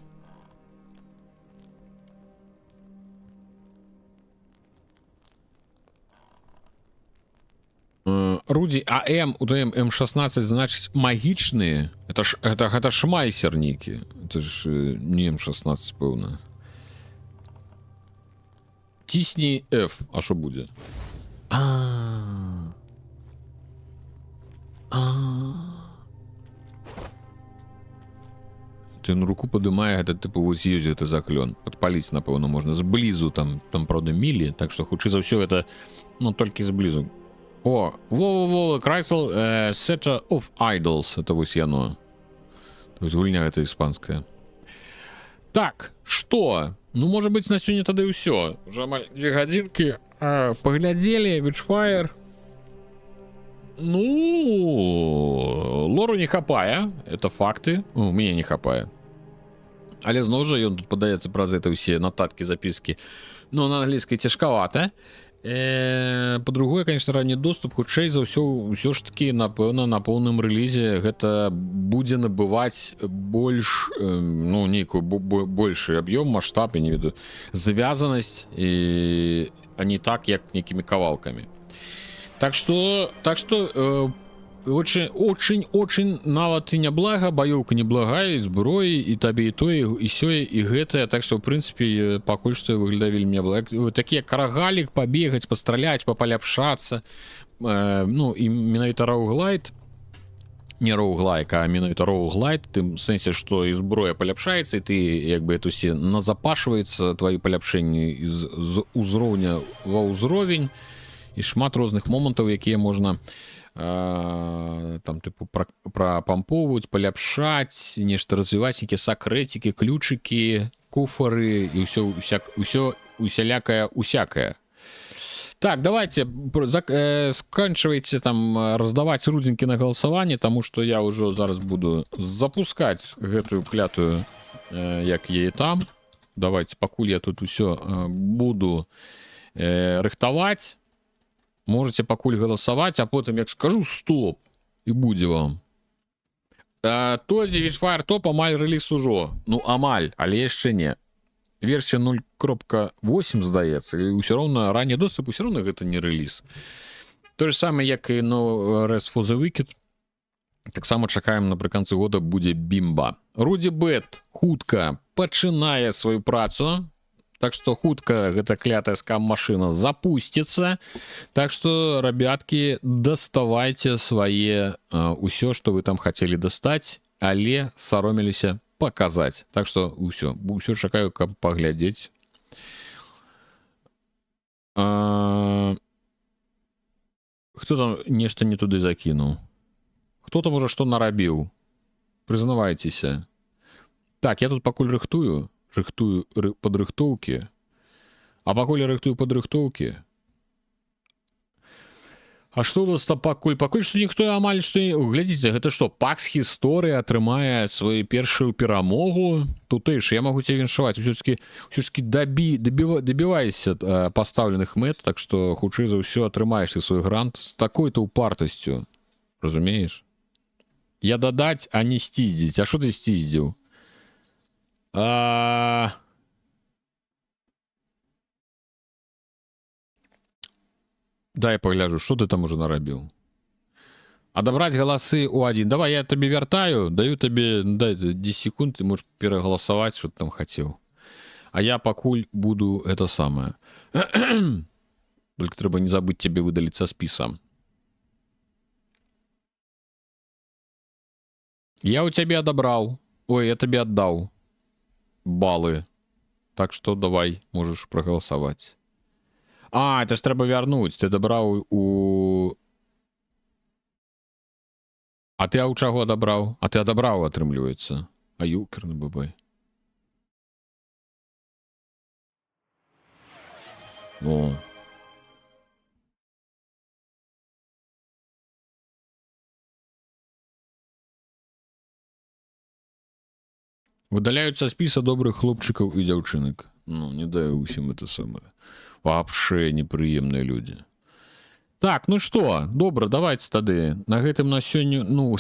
Руди АМ, УДМ М16 значит магичные. Это шмайсерники. Это ж не М16, певно. Тисни F. А что будет? Ты на руку подымае, это типу вось ёсць это заклён. Падпаліць, напэўна, можна зблізу, там правда мілі, так што хутчэй за ўсё это, ну, толькі зблізу. О, во, Крайсел, Setter of Idols, это вось яно. То есть гульня это испанская. Так, што? Ну, можа быць, на сёння тады ўсё. Уже амаль 2 гадзінкі. Паглядзелі, Witchfire. Ну, лору не хапае, это факты. У мяне не хапае. Але зноў жа ён тут падаецца праз это ўсе нататкі, запіскі. Ну, на англійскай цяжкавата. По-другое, конечно, ранні доступ, хутчэй за ўсё ж таки, напэўна, на поўным рэлізе гэта будзе набываць больш, ну, нейкую большы аб'ём, маштаб, я не ведаю, завязанасць, а не так, як нейкімі кавалкамі. Так что очень нават і няблага, баёўка неблагая, зброі, і табе і тое, і сёе, і гэтае, так што, ў прынцыпе, пакуль што выглядае вельмі няблага. Такія карагалік, пабегаць, пастраляць, папаляпшацца, ну, і менавіта роуглайт, не роуглайк, а менавіта роуглайт, тым сэнсе, што і зброя паляпшаецца, і ты, як бы, это ўсе назапашваецца, твои паляпшэнні з узроўня ва ўзровень, і шмат розных момантаў, якія можна там типу прапамповваць, паляпшаць, нешта развіваць, нейкія сакрэцікі, ключыкі, куфары і ўсё усякае. Так, давайте сканчивайте там раздаваць рудзінкі на галасаванне, таму што я ўжо зараз буду запускаць гэтую клятую, як яе там. Давайте, пакуль я тут усё буду рыхтаваць. Можете пакуль галасаваць, а потым як скажу стоп, і будзе вам. Тозі Witchfire топ амаль рэліз ужо. Ну, амаль, але яшчэ не. Версія 0.8, здаецца, і ўсё роўна ранні доступ, усё роўна гэта не рэліз. То же самае, як і Rest for the Wicked. Таксама чакаем, напрыканцы года будзе бімба. Руді Бет хутка пачынае сваю працу. Так что хутка гэта клятая скам-машина запустится. Так что, ребятки, доставайте свае усё, что вы там хотели достать, але саромеліся показать. Так что усё чакаю, каб паглядзець. Хто там нешта не туды закінуў? Хто там уже што нарабіў? Прызнавайцеся. Так, я тут пакуль рыхтую падрыхтоўкі. А пакуль я рыхтую падрыхтоўкі, А што у вас там пакуль што ніхто амаль што глядзіце, гэта што пакс гісторыі атрымае сваю першую перамогу тутэйш я магу цябе віншаваць ўсё-таки дабівайся пастаўленых мэт, так што хутчэй за ўсё атрымаеш ты свой грант з такой-то упартасцю, разумееш? Я дадаць, а не сціздзіць. А што ты сціздзіў? Дай пагляджу, што ты там уже нарабіў. Адабраць галасы ў адзін. Давай, я табе вяртаю, даю табе, дай 10 секунд, ты можаш перагаласаваць, што ты там хацеў. А я пакуль буду это самае. Только трэба не забыць цябе выдаліць са спіса. Я ў цябе адабраў. Ой, я табе аддаў балы. Так што давай, можаш прагаласаваць. Это ж трэба вярнуць. Ты дабраў у... А ты ў чаго адабраў? А ты адабраў, атрымліваецца. А ёкарны бабай. О. Выдаляюць са спіса добрых хлопчыкаў і дзяўчынак. Ну, не даю ўсім это самае. Вообще непрыемныя людзі. Так, ну што, добра, давайте тады. На гэтым на сёння, ну,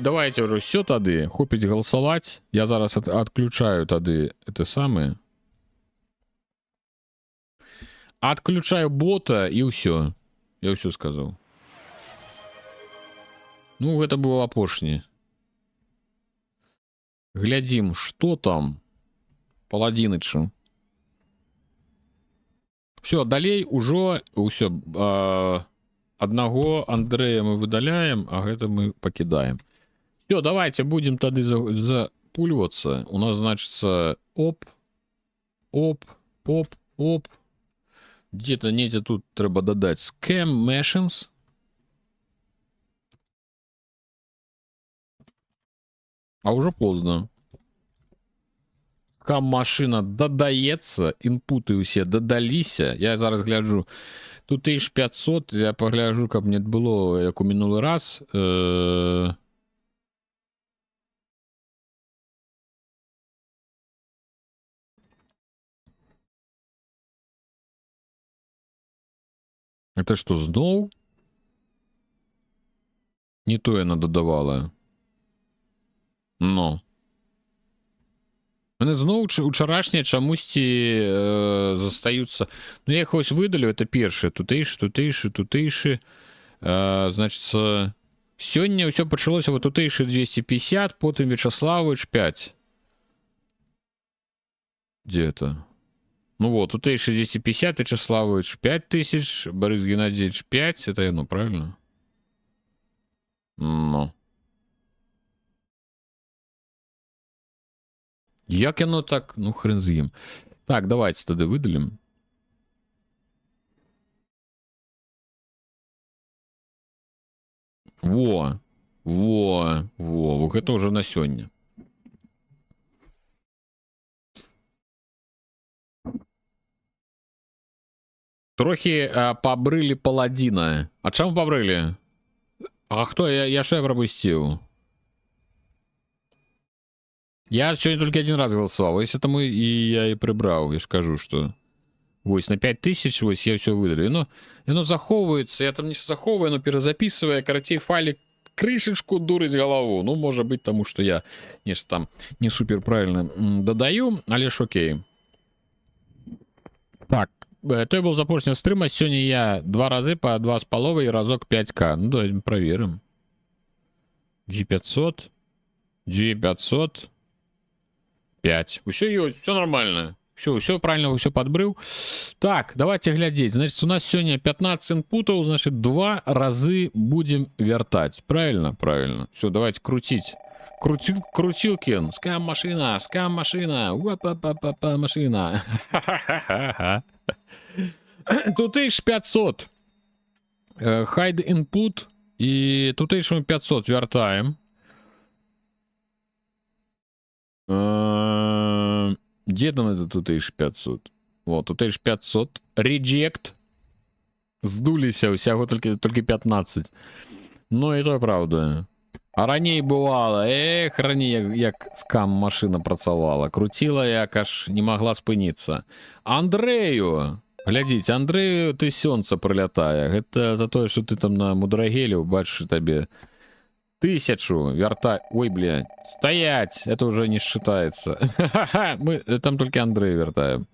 давайте ўжо ўсё тады. Хопіць галасаваць. Я зараз адключаю тады это самае. Адключаю бота і ўсё. Я ўсё сказаў. Ну, гэта было апошні. Глядзім, што там. Паладзінычу. Все, далей ужо ўсё аднаго Андрэя мы выдаляем, а гэта мы пакідаем. Все, давайте будем тады запульвацца. У нас значится оп, оп, оп, оп. Где-то недзе тут трэба дадаць Scam Machines. А уже поздно. Машина дадаецца, інпуты ўсе дадаліся. Я зараз гляджу. Тут 1500, я пагляджу, каб не было, як у мінулы раз. Это што, зноў? Не то яна дадавала. Но. Яны зноў учарашнія чамусьці застаюцца. Ну, я іх ось выдалю, это першае. Тутэйшы. Значыцца, сёння ўсё пачалося вот тутэйшы 250, потым Вячаславович 5. Где это? Ну вот, тутэйшы 250, Вячаславович 5000, Борис Геннадьевич 5. Это яно, правильно? Ну. Як яно так? Ну, хрен з ім. Так, давайте тады выдалім. Вот гэта уже на сёння. Трохі пабрылі паладзіна. А чаму пабрылі? А хто? Я што я прапусціў? Я сегодня только один раз голосовал. Если тому и я и прибрал, я ж кажу, что вось на 5000 вось я все выдалю. Но оно заховывается, я там не заховываю, но перезаписывая, короче, файлик крышечку дурить голову. Ну, может быть, тому что я нечто там не супер правильно додаю, але ж окей. Так, той был запорчен стрима, сегодня я 2 разы по 2,5 и разок 5к. Ну, давайте проверим. 2500, 2500. 5. Все есть, все нормально. Все правильно, все подбрыл. Так, давайте глядеть. Значит, у нас сегодня 15 инпутов, значит, 2 разы будем вертать. Правильно? Правильно. Все, давайте крутить. Крутилкин. Скам-машина, скам-машина. Машина. Тут ишь 500. Hide input. И тут ишь 500 вертаем. Где там это тут ишь 500? Вот, тут ишь 500. Reject. Здуліся, усяго толькі 15. Ну і то правда. А раней бывала, раней як скам машина працавала, круціла, як аж не могла спыніцца. Андрэю, глядзіце, Андрэю тысёнца прылятае. Гэта за тое, што ты там на мудрагелю, бачыш, табе 1000 вяртай. Ой, блядь, стоять, это уже не считается. Мы там только Андрей вертаем.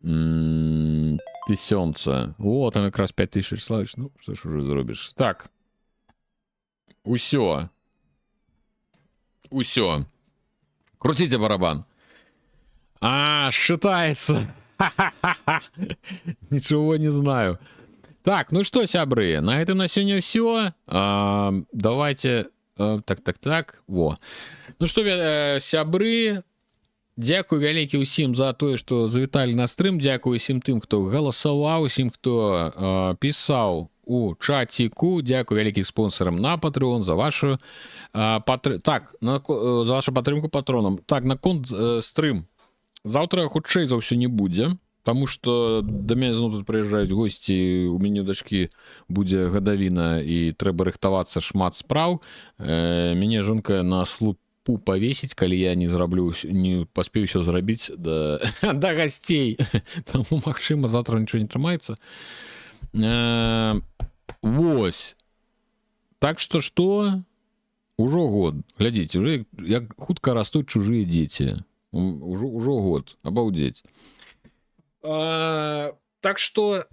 1000. О, там как раз 5000 славиш. Ну, что ж уже зробишь. Так. Усё. Крутите барабан. Считается. Ничего не знаю. Так, ну что, сябры, на этом на сегодня все. Давайте... Так. Во. Ну что, сябры, дзякую вялікі ўсім за тое, што завіталі на стрым. Дзякую усім тым, хто галасаваў, усім, хто пісаў у чаціку. Дзякую вялікім спонсорам на Patreon за вашу за вашу падтрымку патронам. Так, наконт стрым. Заўтра хутчэй за ўсё не будзе. Потому что до меня зноў тут прыязджаюць госці, у мяне дачкі будзе гадавіна і трэба рыхтавацца шмат спраў. Мяне жонка на слупу павесіць, калі я не паспею ўсё зрабіць да гасцей. Таму, магчыма, завтра нічого не трымаецца. Вось. Так што Ужо год. Глядзіце, уже як хутка растуць чужыя дзеці. Ужо год. Абалдзець. Так что,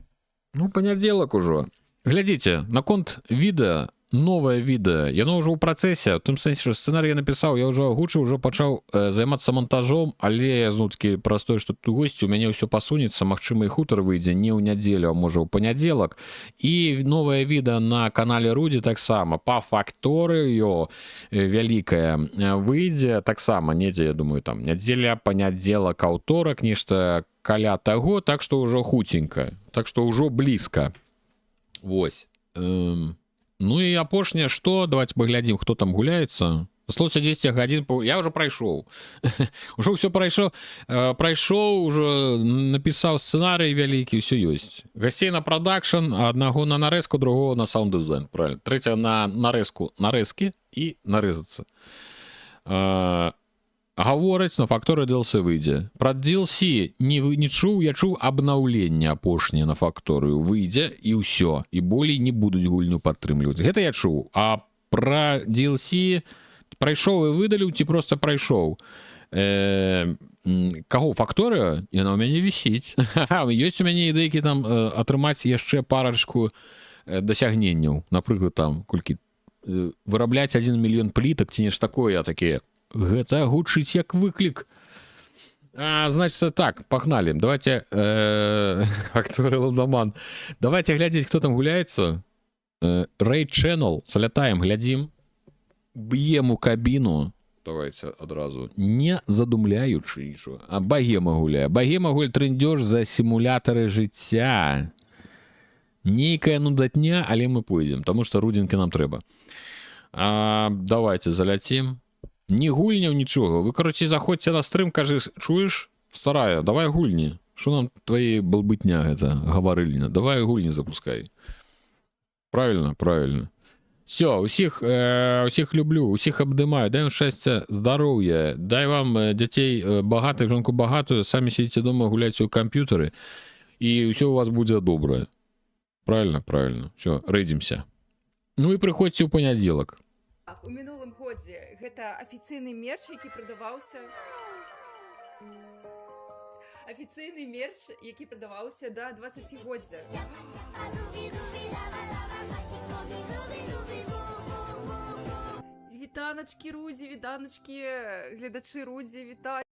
ну, понеделок уже. Глядите, наконт відэа, новое відэа, яно уже ў працэсе, в тым сэнсе, что сцэнарый я написал, я уже агучыў, уже пачаў займацца монтажом, але зноў-таки простое, что тут гости, у мяне ўсё пасунецца, магчыма, і хутар выйдзе не ў нядзелю, а можа ў панядзелак. І новое відэа на канале Руді таксама, па факторыю вялікае выйдзе таксама, недзе, я думаю, там нядзеля, панядзелак, аўторак, нешта каля таго, так што ўжо хуценька, так што ўжо блізка. Вось. Ну і апошняе, што? Давайте паглядзім, хто там гуляецца. Засталося 10 гадзін, я ўжо прайшоў. Ужо ўсё прайшоў, ужо напісаў сцэнарый вялікі, ўсё ёсць. Гасцей на прадакшн, аднаго на нарэзку, другого на саунд-дызайн, правильно. Трэця на нарэзкі і нарэзацца. Гавораць, на факторы DLC выйдзе. Пра DLC не чуў, я чуў абнаўленне апошняе на факторыю выйдзе, і ўсё. І болей не будуць гульню падтрымліваць. Гэта я чуў. А пра DLC прайшоў і выдаліў, ці проста прайшоў? Каго? Факторыя? Яна ў мяне вісіць. Ёсць у мяне ідэйкі там атрымаць яшчэ парачку дасягненняў. Напрыклад, там, колькі вырабляць 1 мільён плітак, ці нешта такое, такія. Гэта гучыць як выклік. Значит, так, погнали. Давайте, акторы Ландаман. Давайте глядеть, кто там гуляется. Raid Channel. Залетаем, глядим. Б'ем у кабіну. Давайте одразу. Не задумляючи нічого. А Богема гуляє. Богема гуляє трендеж за симулятори життя. Нейкая нудатня, але мы пойдем. Тому що рудинки нам треба. Давайте заляцім. Ні гульняў, нічога. Вы, короче, заходзьце на стрым, кажы, чуеш? Старая, давай гульні. Що нам твои балбытня гэта гаварыльня? Давай гульні запускай. Правильно, правильно. Все, усіх люблю, усіх абдымаю. Дай вам шчасця, здароўя. Дай вам дзяцей багатых, жонку багатую. Самі сидите дома, гуляйте у камп'ютары. І ўсё у вас будзе добрае. Правильно, правильно. Все, рэйдзімся. Ну і прыходзьце ў панядзелак. У мінулым годзе гэта афіцыйны мерч, які прадаваўся да 20годдзя. Вітаначкі, Рудзі, вітаначкі, гледачы Рудзі, вітаю.